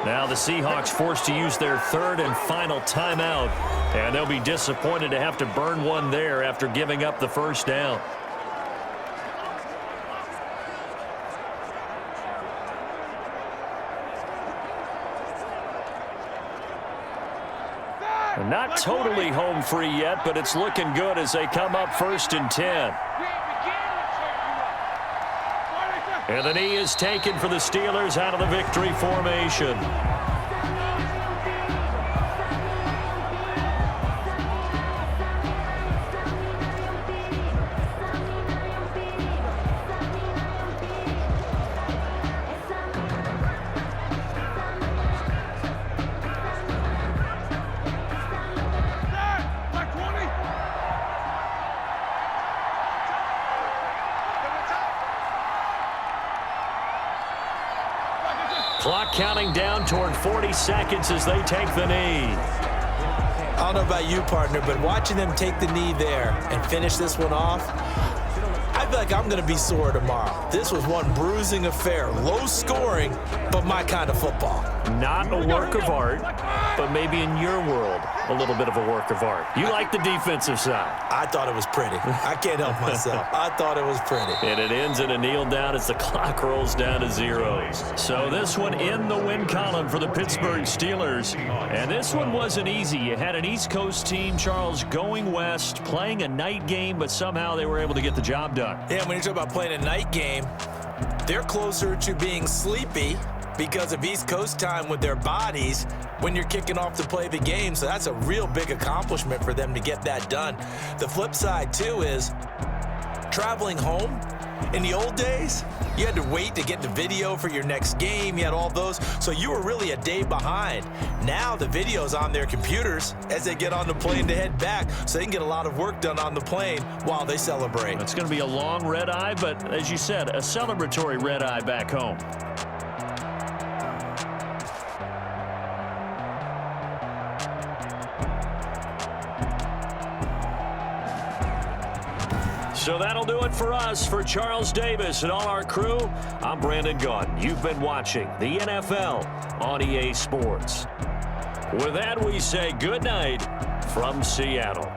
Now the Seahawks forced to use their 3rd and final timeout. And they'll be disappointed to have to burn one there after giving up the first down. Not totally home free yet, but it's looking good as they come up 1st and 10. And the knee is taken for the Steelers out of the victory formation. Clock counting down toward 40 seconds as they take the knee. I don't know about you, partner, but watching them take the knee there and finish this one off, I feel like I'm going to be sore tomorrow. This was one bruising affair. Low scoring, but my kind of football. Not a work of art, but maybe in your world, a little bit of a work of art. You like the defensive side. I thought it was pretty. I can't help myself. I thought it was pretty. And it ends in a kneel down as the clock rolls down to 0. So this one in the win column for the Pittsburgh Steelers. And this one wasn't easy. You had an East Coast team, Charles, going west, playing a night game, but somehow they were able to get the job done. Yeah, when you talk about playing a night game, they're closer to being sleepy because of East Coast time with their bodies when you're kicking off to play the game. So that's a real big accomplishment for them to get that done. The flip side, too, is traveling home. In the old days, you had to wait to get the video for your next game. You had all those. So you were really a day behind. Now the video's on their computers as they get on the plane to head back, so they can get a lot of work done on the plane while they celebrate. It's going to be a long red eye, but as you said, a celebratory red eye back home. So that'll do it for us. For Charles Davis and all our crew, I'm Brandon Gaudin. You've been watching the NFL on EA Sports. With that, we say good night from Seattle.